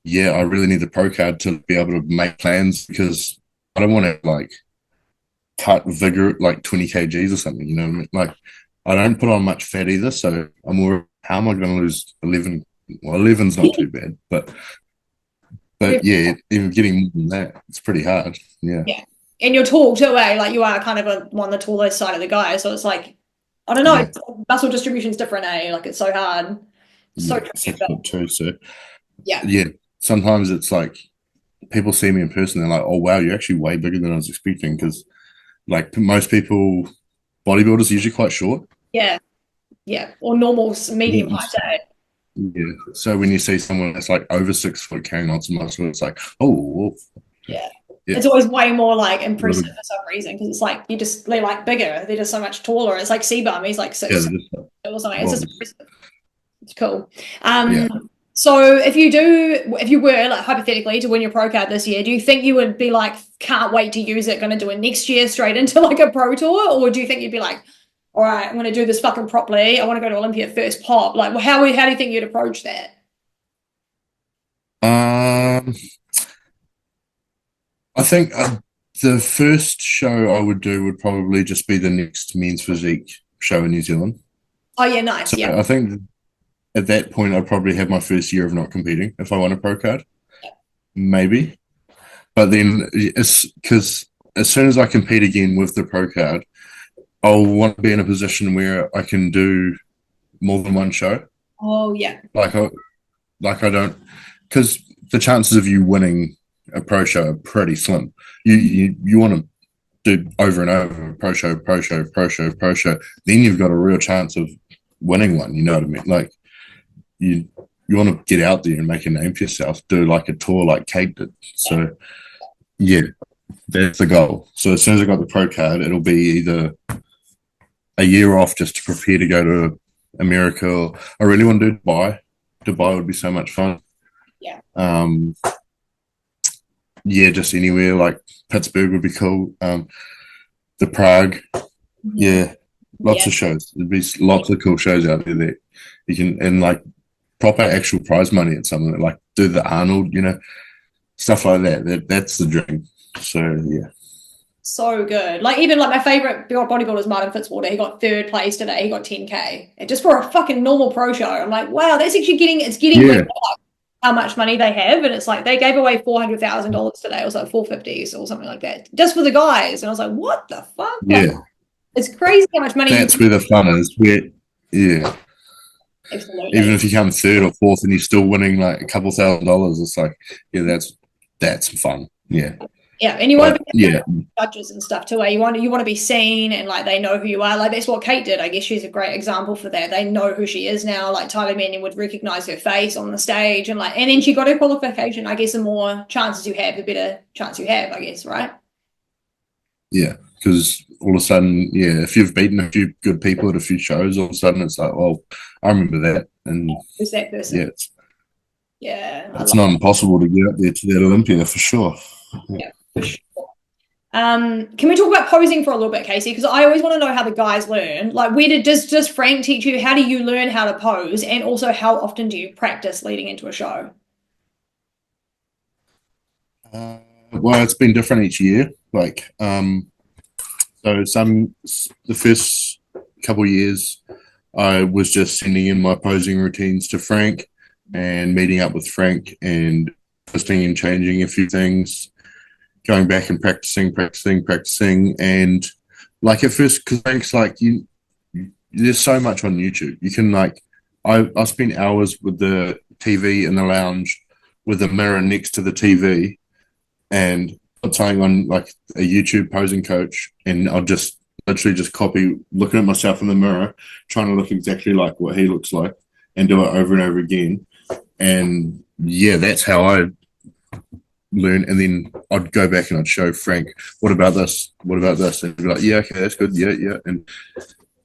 yeah, I really need the pro card to be able to make plans, because I don't want to like cut vigor like 20 kgs or something, you know what I mean? Like, I don't put on much fat either. So I'm more, how am I going to lose 11? Well, 11's not too bad, but yeah, even getting more than that, it's pretty hard. Yeah. And you're tall too, eh? Like you are kind of on the tallest side of the guy, so it's like, I don't know, muscle distribution's different, eh? Like it's so hard. So too. So yeah. Sometimes it's like people see me in person, they're like, "Oh wow, you're actually way bigger than I was expecting." Because like most people, bodybuilders are usually quite short. Yeah, or normal medium height. Yeah. So when you see someone that's like over 6 foot carrying lots of muscle, it's like, oh, yeah. It's always way more like impressive for some reason, because it's like they're like bigger, they're just so much taller. It's like Seabum, he's like 6 or something. It's just impressive. It's cool. So if you were like hypothetically to win your pro card this year, do you think you would be like, can't wait to use it, going to do it next year straight into like a pro tour, or do you think you'd be like, all right, I'm going to do this fucking properly, I want to go to Olympia first pop? Like, how do you think you'd approach that? I think the first show I would do would probably just be the next Men's Physique show in New Zealand. Oh yeah, nice. So I think at that point I'd probably have my first year of not competing if I won a pro card, maybe. But then it's because as soon as I compete again with the pro card, I'll want to be in a position where I can do more than one show. Oh yeah. Like I don't, because the chances of you winning a pro show are pretty slim. You want to do over and over pro show. Then you've got a real chance of winning one. You know what I mean? Like you want to get out there and make a name for yourself. Do like a tour like Kate did. So yeah, that's the goal. So as soon as I got the pro card, it'll be either a year off just to prepare to go to America, or I really want to do Dubai. Dubai would be so much fun. Yeah. Yeah, just anywhere, like Pittsburgh would be cool. The Prague. Yeah. Lots of shows. There'd be lots of cool shows out there that you can, and like proper actual prize money at something, like do the Arnold, you know, stuff like that. That's the dream. So yeah. So good. Like even like my favorite bodybuilder is Martin Fitzwater. He got 3rd place today. He got 10K. And just for a fucking normal pro show. I'm like, wow, that's actually getting yeah. how much money they have, and it's like they gave away $400,000 today. It was like 450s or something like that, just for the guys. And I was like, what the fuck? Yeah. Like, it's crazy how much money. That's where the fun is. Yeah. Absolutely. Even if you come third or fourth and you're still winning like a couple $1,000s, it's like, yeah, that's fun. Yeah. Yeah, and you want to be judges and stuff too. You want to be seen, and like they know who you are. Like that's what Kate did. I guess she's a great example for that. They know who she is now. Like Tyler Manning would recognize her face on the stage, and then she got her qualification. I guess the more chances you have, the better chance you have. I guess, right? Yeah, because all of a sudden, if you've beaten a few good people at a few shows, all of a sudden it's like, well, I remember that, and who's that person? It's not impossible to get up there to that Olympia for sure. Yeah. Can we talk about posing for a little bit, Casey? Because I always want to know how the guys learn. Like, does Frank teach you? How do you learn how to pose? And also, how often do you practice leading into a show? Well, it's been different each year. Like, so the first couple of years, I was just sending in my posing routines to Frank and meeting up with Frank and adjusting and changing a few things, going back and practicing, and like at first, because Frank's like, there's so much on YouTube. You can I spent hours with the TV in the lounge with a mirror next to the TV, and put something on like a YouTube posing coach, and I'll just literally just copy, looking at myself in the mirror, trying to look exactly like what he looks like, and do it over and over again. And yeah, that's how I learn. And then I'd go back and I'd show Frank, what about this? And he'd be like, yeah, okay, that's good. Yeah. And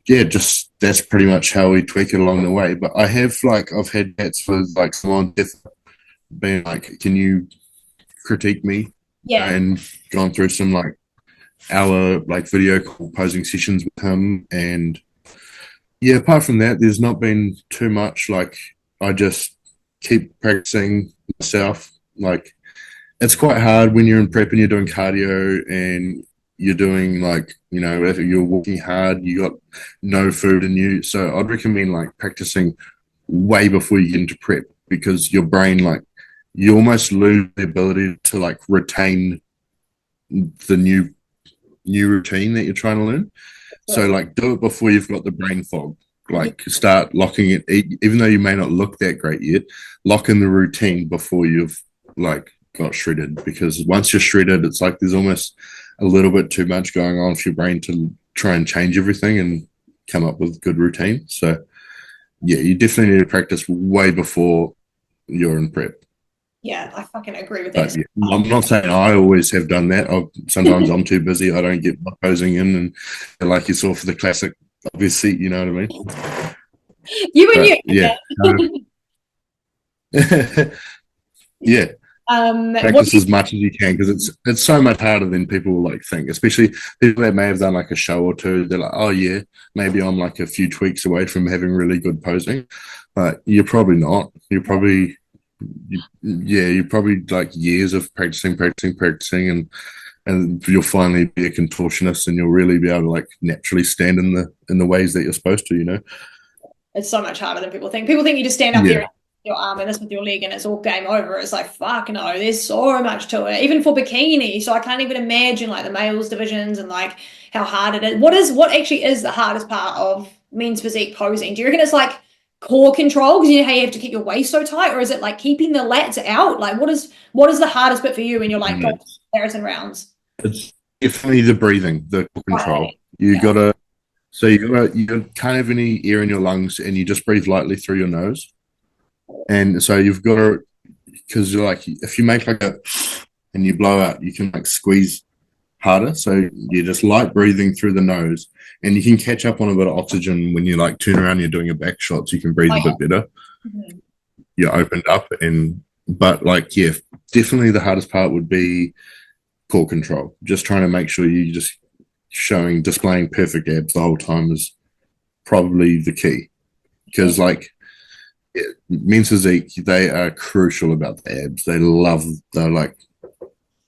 yeah, just that's pretty much how we tweak it along the way. But I've had chats with like someone being like, can you critique me? Yeah. And gone through some like hour like video call posing sessions with him. And yeah, apart from that, there's not been too much. Like, I just keep practicing myself. Like, it's quite hard when you're in prep and you're doing cardio and you're doing if you're working hard, you got no food in you. So I'd recommend like practicing way before you get into prep, because your brain, like, you almost lose the ability to like retain the new routine that you're trying to learn. So like, do it before you've got the brain fog. Like, start locking it, even though you may not look that great yet, lock in the routine before you've like got shredded, because once you're shredded, it's like there's almost a little bit too much going on for your brain to try and change everything and come up with good routine. So yeah, you definitely need to practice way before you're in prep. Yeah, I fucking agree with that. Yeah, I'm not saying I always have done that. Sometimes I'm too busy. I don't get my posing in, and like you saw for the classic, obviously, you know what I mean? Yeah. Practice as much as you can, because it's so much harder than people like think, especially people that may have done like a show or two. They're like, oh yeah, maybe I'm like a few tweaks away from having really good posing, but you're probably not. You're probably like years of practicing, and you'll finally be a contortionist, and you'll really be able to like naturally stand in the ways that you're supposed to, you know. It's so much harder than people think. People think you just stand up there, your arm and this with your leg, and it's all game over. It's like, fuck no, there's so much to it, even for bikini. So I can't even imagine like the males divisions and like how hard it is. What actually is the hardest part of men's physique posing? Do you reckon it's like core control, because you know how you have to keep your waist so tight, or is it like keeping the lats out? Like, what is the hardest bit for you when you're like going comparison rounds? It's definitely the breathing, the core control. You can't have any air in your lungs, and you just breathe lightly through your nose. And so you've got to, because you're like, if you make like and you blow out, you can like squeeze harder. So you're just light breathing through the nose, and you can catch up on a bit of oxygen when you like turn around, you're doing a back shot, so you can breathe a bit better. Mm-hmm. You're opened up, but like, yeah, definitely the hardest part would be core control. Just trying to make sure you just displaying perfect abs the whole time is probably the key, because like, men's physique, they are crucial about the abs.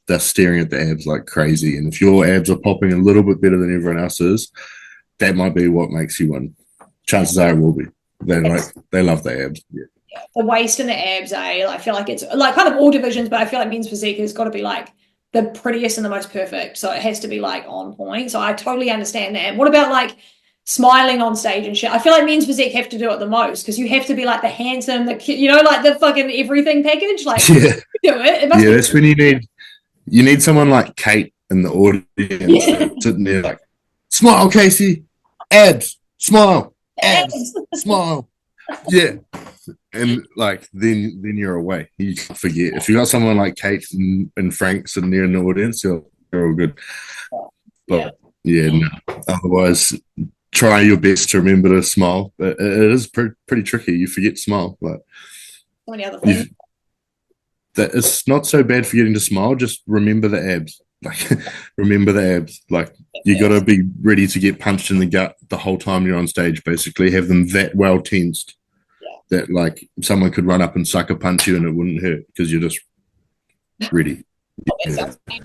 They're staring at the abs like crazy, and if your abs are popping a little bit better than everyone else's, that might be what makes you win. Chances are it will be. They love the abs. Yeah. The waist and the abs, I feel like it's like kind of all divisions, but I feel like men's physique has got to be like the prettiest and the most perfect. So it has to be like on point. So I totally understand that. What about like smiling on stage and shit? I feel like men's physique have to do it the most because you have to be like the handsome, like the fucking everything package. Like, Yeah, do it. It must yeah. be. That's when you need someone like Kate in the audience Yeah. sitting there like, smile, Casey, abs, smile, abs, Abs. smile. Yeah, and like then you're away. You can't forget if you got someone like Kate and Frank sitting there in the audience, you're all good. Yeah. But yeah, no. Otherwise, try your best to remember to smile. But it is pretty tricky. You forget to smile, but So many other things. that it's not so bad forgetting to smile. Just remember the abs. Like remember the abs. Like you got to be ready to get punched in the gut the whole time you're on stage. Basically, have them that well tensed that like someone could run up and sucker punch you and it wouldn't hurt because you're just ready. Yeah. Do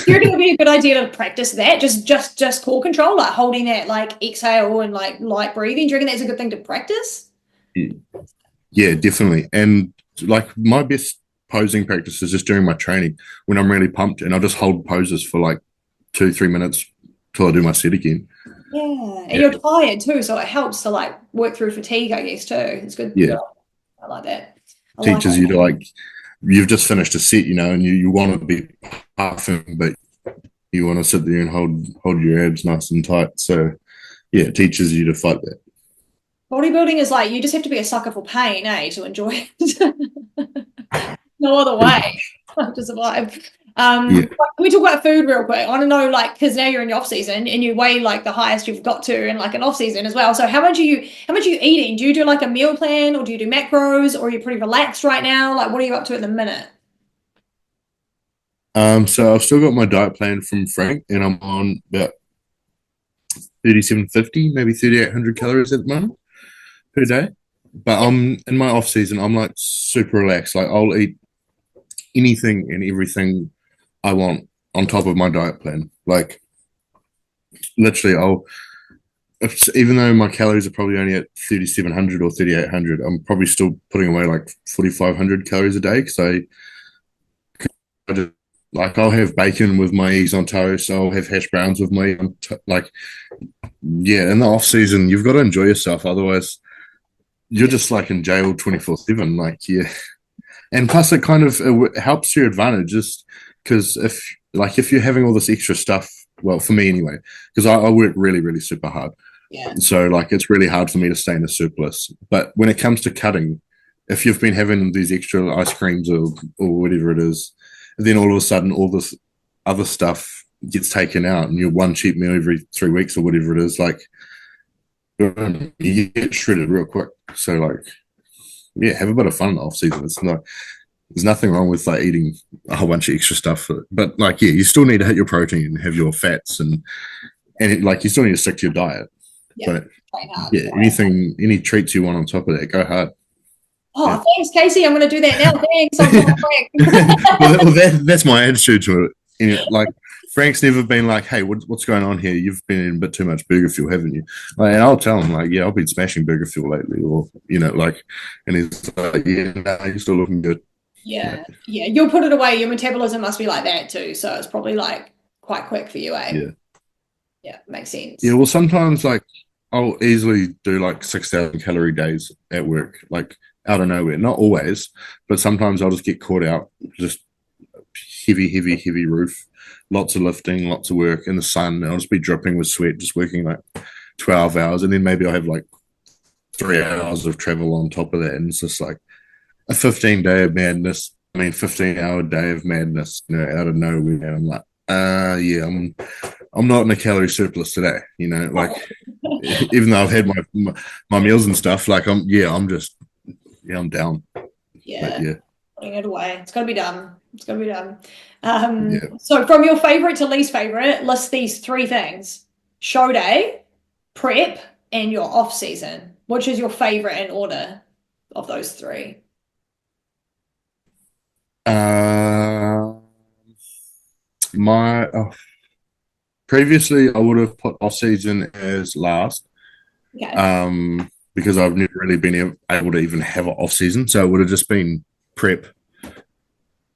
you reckon it'd be a good idea to practice that? Just core control, like holding that like exhale and like light breathing. Do you reckon that's a good thing to practice? Yeah, definitely. And like my best posing practice is just during my training when I'm really pumped and I'll just hold poses for like 2-3 minutes till I do my set again. Yeah, and you're tired too, so it helps to like work through fatigue, I guess too. It's good. Yeah. I like that. Teaches you to like you've just finished a set, and you want to be puffing, but you want to sit there and hold your abs nice and tight. So yeah, it teaches you to fight that. Bodybuilding is like you just have to be a sucker for pain, to enjoy it. No other way to survive. Yeah. Can we talk about food real quick? I want to know, like, because now you're in your off season and you weigh like the highest you've got to in like an off season as well. So how much are you eating? Do you do like a meal plan or do you do macros or are you pretty relaxed right now? Like, what are you up to at the minute? So I've still got my diet plan from Frank, and I'm on about 3750, maybe 3800 calories at the moment per day. But I'm in my off season. I'm like super relaxed. Like I'll eat anything and everything I want on top of my diet plan. Like literally, even though my calories are probably only at 3700 or 3800, I'm probably still putting away like 4500 calories a day because I just like I'll have bacon with my eggs on toast. I'll have hash browns with my like yeah. In the off season, you've got to enjoy yourself. Otherwise, you're just like in jail 24/7. Like yeah, and plus it kind of it helps your advantage just because if you're having all this extra stuff, well for me anyway, because I work really really super hard. Yeah. So like it's really hard for me to stay in a surplus. But when it comes to cutting, if you've been having these extra ice creams or whatever it is, then all of a sudden all this other stuff gets taken out and you're one cheap meal every 3 weeks or whatever it is, like you get shredded real quick. So like yeah, have a bit of fun in the off season. There's nothing wrong with like eating a whole bunch of extra stuff, but like yeah, you still need to hit your protein and have your fats and like you still need to stick to your diet. Yeah. But yeah, any treats you want on top of that, go hard. Oh, Yeah. thanks, Casey. I'm going to do that now. Thanks. That's my attitude to it. Like Frank's never been like, "Hey, what's going on here? You've been in a bit too much burger fuel, haven't you?" Like, and I'll tell him like, "Yeah, I've been smashing burger fuel lately," or like, and he's like, "Yeah, no, you're still looking good." Yeah, yeah. You'll put it away. Your metabolism must be like that too. So it's probably like quite quick for you, Yeah. Yeah, makes sense. Yeah. Well, sometimes like I'll easily do like 6,000 calorie days at work, like out of nowhere. Not always, but sometimes I'll just get caught out, just heavy roof, lots of lifting, lots of work in the sun. I'll just be dripping with sweat, just working like 12 hours. And then maybe I'll have like 3 hours of travel on top of that. And it's just like a 15-day of madness. 15-hour day of madness, out of nowhere. And I'm like, yeah, I'm not in a calorie surplus today, like even though I've had my meals and stuff, like I'm down. Yeah. Putting it away. It's got to be done. Yeah. So from your favorite to least favorite, list these 3 things: show day, prep, and your off season. Which is your favorite in order of those 3? Previously I would have put off season as last. Okay. because I've never really been able to even have an off season. So it would have just been prep.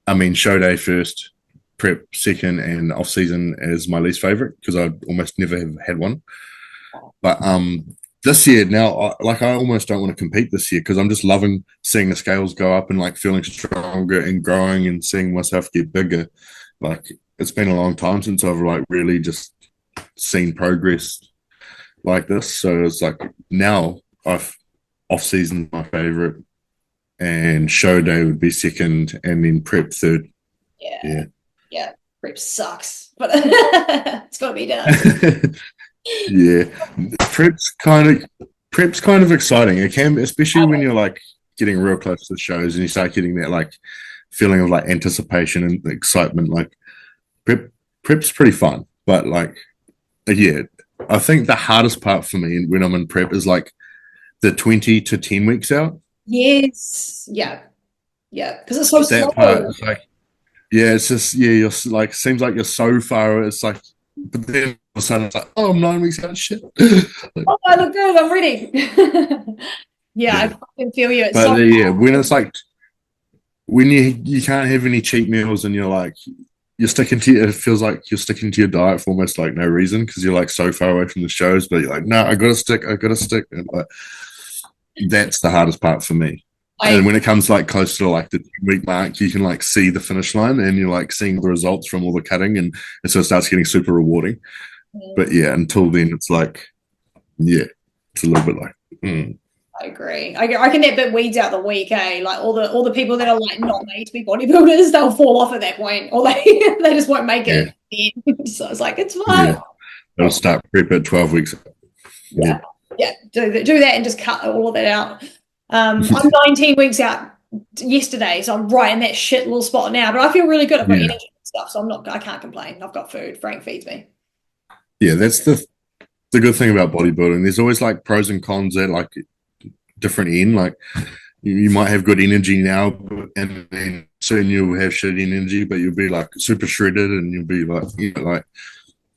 I mean, show day first, prep second, and off season is my least favorite because I almost never have had one. But this year now, I almost don't want to compete this year because I'm just loving seeing the scales go up and like feeling stronger and growing and seeing myself get bigger. Like it's been a long time since I've like really just seen progress like this. So it's like now off season my favorite, and show day would be second, and then prep third. Yeah. Prep sucks, but it's got to be done. Yeah, prep's kind of exciting. It can be, especially when you're like getting real close to the shows and you start getting that like feeling of like anticipation and excitement. Like prep's pretty fun, but like yeah, I think the hardest part for me when I'm in prep is like the 20 to 10 weeks out. Yes, yeah, because it's so That slow. part is like, yeah, it's just you're like seems like you're so far. It's like, but then all of a sudden it's like, oh, I'm 9 weeks out. Shit. Like, Oh, I look good. I'm ready. I can feel you. It's but so when it's like when you can't have any cheat meals and you're like you're sticking to it feels like you're sticking to your diet for almost like no reason because you're like so far away from the shows, but you're like, no, I gotta stick, and like that's the hardest part for me. And when it comes like close to like the 2-week mark, you can like see the finish line and you're like seeing the results from all the cutting, and so it starts getting super rewarding. But yeah, until then it's like, yeah, it's a little bit like I agree. I reckon that bit weeds out the weak, eh? Like all the people that are like not made to be bodybuilders, they'll fall off at that point, or they just won't make it. Yeah. So it's like it's fine. Yeah. They'll start prep at 12 weeks. Yeah. Do that and just cut all of that out. I'm 19 weeks out yesterday, so I'm right in that shit little spot now. But I feel really good. I've got energy and stuff, so I can't complain. I've got food. Frank feeds me. Yeah, that's the good thing about bodybuilding. There's always like pros and cons at like different end. Like you might have good energy now, and then soon you'll have shitty energy, but you'll be like super shredded, and you'll be like, like.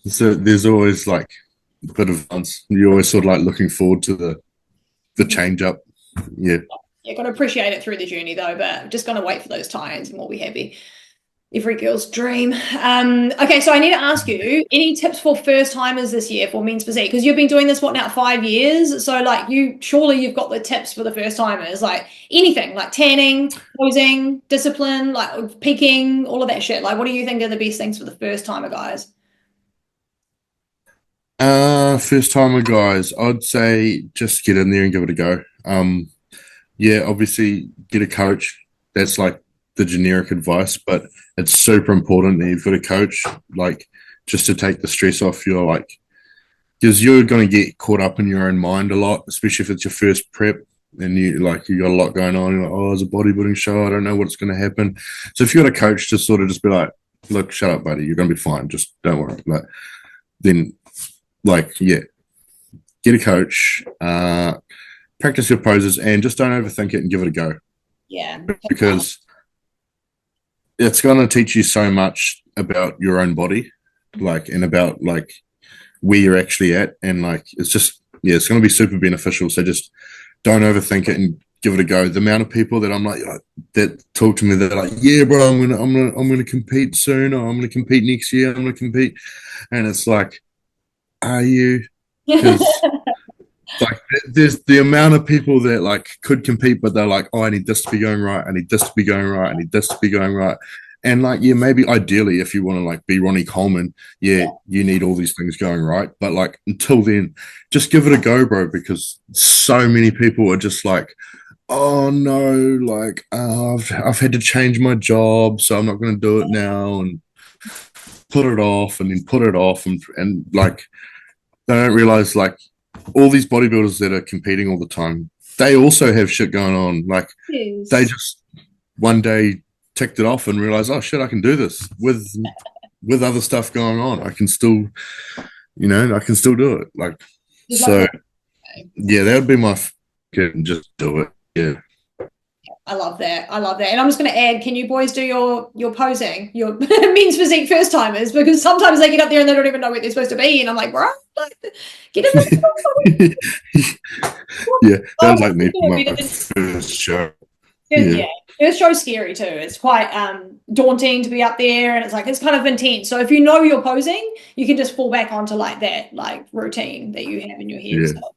So there's always like a bit of balance. You're always sort of like looking forward to the change up. Yeah, got to appreciate it through the journey though. But just gonna wait for those tie-ins, and we'll be happy. Every girl's dream. Okay, so I need to ask you, any tips for first timers this year for Men's Physique? Because you've been doing this, what now, 5 years? So like surely you've got the tips for the first timers, like anything, like tanning, posing, discipline, like peaking, all of that shit. Like what do you think are the best things for the first timer guys? First timer guys, I'd say just get in there and give it a go. Obviously get a coach. That's like the generic advice, but it's super important that you've got a coach, like just to take the stress off your like, because you're going to get caught up in your own mind a lot, especially if it's your first prep and you got a lot going on. You're like, oh, it's a bodybuilding show. I don't know what's going to happen. So if you got a coach to sort of just be like, look, shut up, buddy. You're going to be fine. Just don't worry. Like, then like, yeah, get a coach, practice your poses, and just don't overthink it and give it a go. Yeah. Because it's going to teach you so much about your own body, like, and about like where you're actually at. And like, it's just, it's going to be super beneficial. So just don't overthink it and give it a go. The amount of people that I'm like, that talk to me, they're like, yeah, bro, I'm going to compete soon, or I'm going to compete next year. I'm going to compete. And it's like, are you? Because like there's the amount of people that like could compete, but they're like, oh, I need this to be going right, I need this to be going right, I need this to be going right. And like, yeah, maybe ideally if you want to like be Ronnie Coleman, you need all these things going right. But like until then, just give it a go, bro, because so many people are just like, oh no, like I've had to change my job, so I'm not going to do it now, and put it off and then put it off, and like they don't realize like all these bodybuilders that are competing all the time, they also have shit going on. Like they just one day ticked it off and realized, oh shit, I can do this with other stuff going on. I can still, I can still do it. Like, so yeah, that would be my just do it. Yeah. I love that. And I'm just going to add, can you boys do your posing, your Men's Physique first timers? Because sometimes they get up there and they don't even know where they're supposed to be. And I'm like, bro, Get in the Yeah, that was like me for my first show. yeah. First show's scary too. It's quite daunting to be up there, and it's kind of intense. So if you know you're posing, you can just fall back onto like that routine that you have in your head. Yeah. So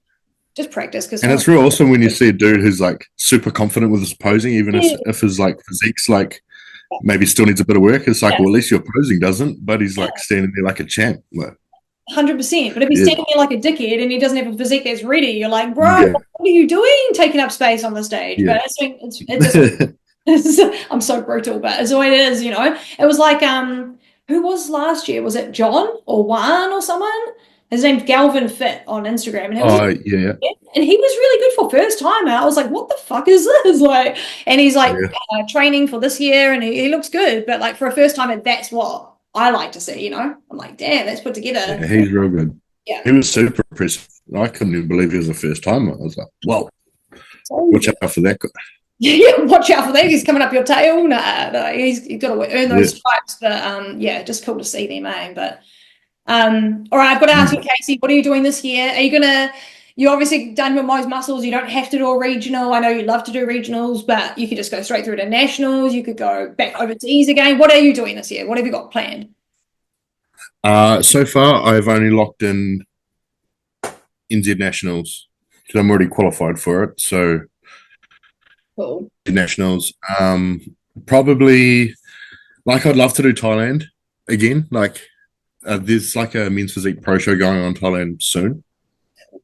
just practice. And it's real awesome when you see a dude who's like super confident with his posing, even if his like physique's like maybe still needs a bit of work. It's like, well, at least your posing doesn't, but he's like standing there like a champ. 100%. But if he's standing there like a dickhead and he doesn't have a physique that's ready, you're like, bro, what are you doing taking up space on the stage? But I'm so brutal, but it's the way it is, you know. It was like, who was last year? Was it John or Juan or someone? His name's Galvin Fit on Instagram. And and he was really good for first timer. I was like, what the fuck is this? And he's like training for this year, and he looks good. But like for a first timer, that's what I like to see, you know. I'm like, damn, that's put together. Yeah, he's real good. Yeah, he was super impressive. I couldn't even believe he was a first timer. I was like, well, watch out for that. Yeah, watch out for that. He's coming up your tail. No, he's got to earn those stripes. But just cool to see them, eh? But all right, I've got to ask you, Casey, what are you doing this year? Are you gonna? You obviously done with Mo's Muscles. You don't have to do a regional. I know you love to do regionals, but you could just go straight through to nationals. You could go back overseas again. What are you doing this year? What have you got planned? So far, I've only locked in NZ nationals because I'm already qualified for it. So, cool. Nationals. Probably, like, I'd love to do Thailand again. Like, there's like a men's physique pro show going on in Thailand soon.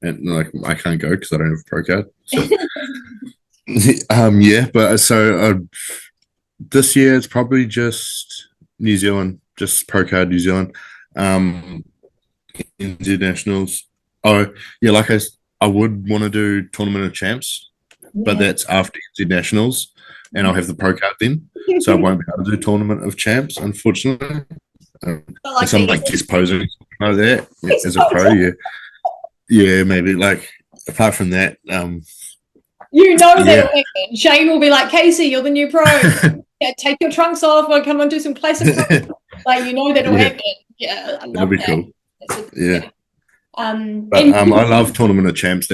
And like I can't go because I don't have a pro card. So, this year it's probably just New Zealand, just pro card New Zealand, internationals. Oh yeah, like I would want to do Tournament of Champs, but that's after internationals, and I'll have the pro card then, so I won't be able to do Tournament of Champs, unfortunately. Some like guest posing like that as a pro, yeah, maybe. Like apart from that, that'll happen. Shane will be like, Casey, you're the new pro. Take your trunks off or come and do some classic trunks. Like that'll happen. Yeah, I love that'll be that. cool. Yeah. But I love Tournament of Champs.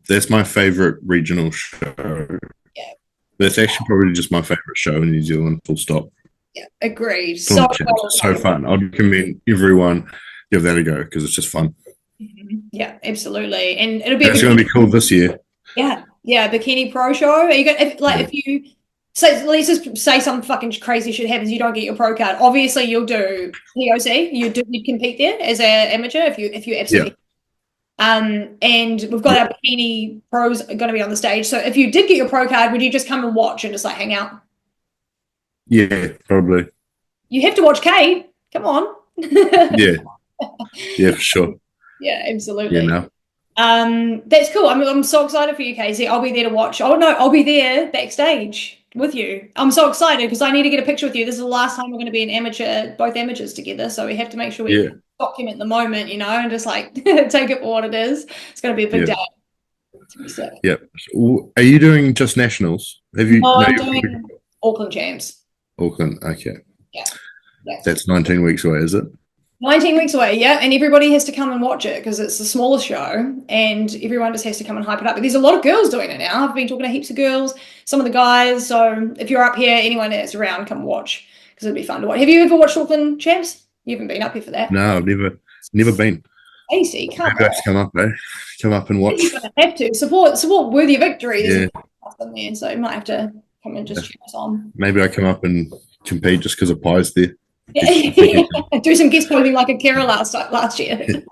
That's my favorite regional show. Yeah. That's actually probably just my favorite show in New Zealand, full stop. Yeah, agreed. So fun. I'd recommend everyone give that a go because it's just fun. Yeah, absolutely. And it'll be going to be cool this year. Yeah, bikini pro show. Are you going if you say, let's just say some fucking crazy shit happens, you don't get your pro card. Obviously, you'll do POC. You'd compete there as an amateur if you absolutely. And we've got our bikini pros going to be on the stage. So if you did get your pro card, would you just come and watch and just like hang out? Yeah, probably. You have to watch Kate. Come on. Yeah, for sure. Yeah, absolutely. Yeah, no. That's cool. I'm so excited for you, Casey. I'll be there to watch. Oh no, I'll be there backstage with you. I'm so excited because I need to get a picture with you. This is the last time we're going to be both amateurs together. So we have to make sure we document the moment, and just like take it for what it is. It's going to be a big day. Yep. Are you doing just nationals? I'm doing Auckland Champs. Auckland, okay. Yeah. That's 19 weeks away, is it? 19 weeks away, yeah, and everybody has to come and watch it because it's the smallest show and everyone just has to come and hype it up. But there's a lot of girls doing it now. I've been talking to heaps of girls, some of the guys. So if you're up here, anyone that's around, come watch because it'll be fun to watch. Have you ever watched Auckland Champs? You haven't been up here for that? No, I've never been. Casey, come up, Come up and watch. You're going to have to support Worthy of Victory. There's nothing there, so you might have to come and just cheer us on. Maybe I come up and compete just because of Pies there. Do some guest posing like a Kara last year.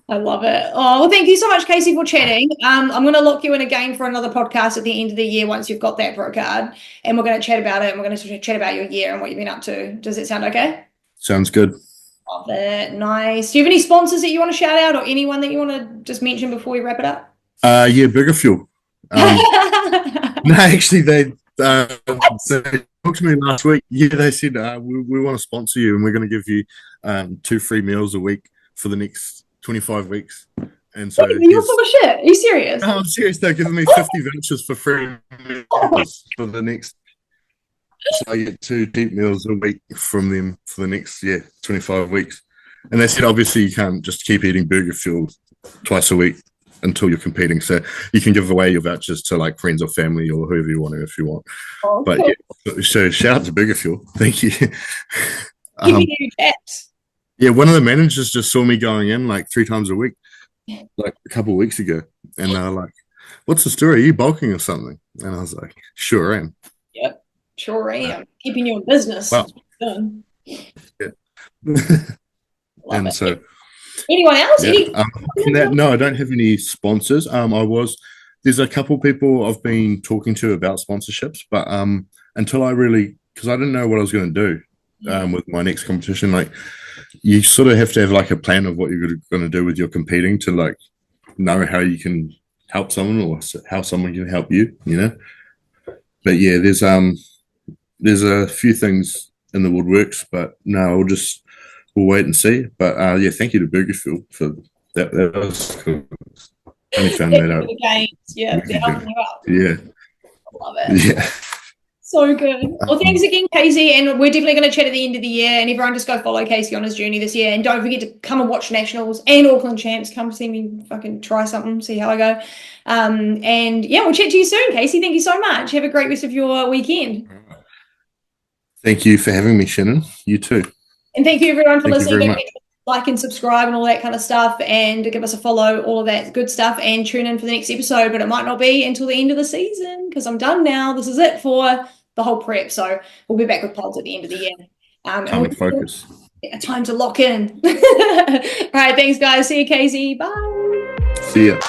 I love it. Oh, well, thank you so much, Casey, for chatting. I'm going to lock you in again for another podcast at the end of the year once you've got that pro card, and we're going to chat about it, and we're going to chat about your year and what you've been up to. Does it sound okay? Sounds good. Love it. Nice. Do you have any sponsors that you want to shout out or anyone that you want to just mention before we wrap it up? Burger Fuel. No, actually, they talked to me last week. Yeah, they said we want to sponsor you and we're going to give you 2 free meals a week for the next 25 weeks. And so you're full of shit. Are you serious? No, I'm serious. They're giving me 50 vouchers for free meals for the next. So I get 2 deep meals a week from them for the next 25 weeks. And they said obviously you can't just keep eating burger fuel twice a week until you're competing. So you can give away your vouchers to like friends or family or whoever you want to if you want. Oh, but cool. yeah, so shout out to Burger Fuel. Thank you. Give me new chats. Yeah, one of the managers just saw me going in like 3 times a week, like a couple of weeks ago. And they were like, what's the story? Are you bulking or something? And I was like, sure am. Yep, sure am. Keeping you in business. Wow. Yeah. And it. so anyone else? Yeah. No, I don't have any sponsors. There's a couple people I've been talking to about sponsorships, but until because I didn't know what I was going to do with my next competition. Like, you sort of have to have like a plan of what you're going to do with your competing to like know how you can help someone or how someone can help you, you know. But yeah, there's a few things in the woodworks, but no, we'll wait and see. But yeah, thank you to Burger Fuel for that. That was cool. I only found that out. Yeah, they're helping you out. Yeah. I love it. Yeah. So good. Well, thanks again, Casey. And we're definitely going to chat at the end of the year. And everyone just go follow Casey on his journey this year. And don't forget to come and watch Nationals and Auckland Champs. Come see me fucking try something, see how I go. And yeah, we'll chat to you soon, Casey. Thank you so much. Have a great rest of your weekend. Thank you for having me, Shannon. You too. And thank you, everyone, for listening. Don't forget to like and subscribe and all that kind of stuff, and give us a follow, all of that good stuff, and tune in for the next episode. But it might not be until the end of the season because I'm done now. This is it for the whole prep. So we'll be back with pods at the end of the year. Time to focus. Yeah, time to lock in. All right, thanks, guys. See you, Casey. Bye. See ya.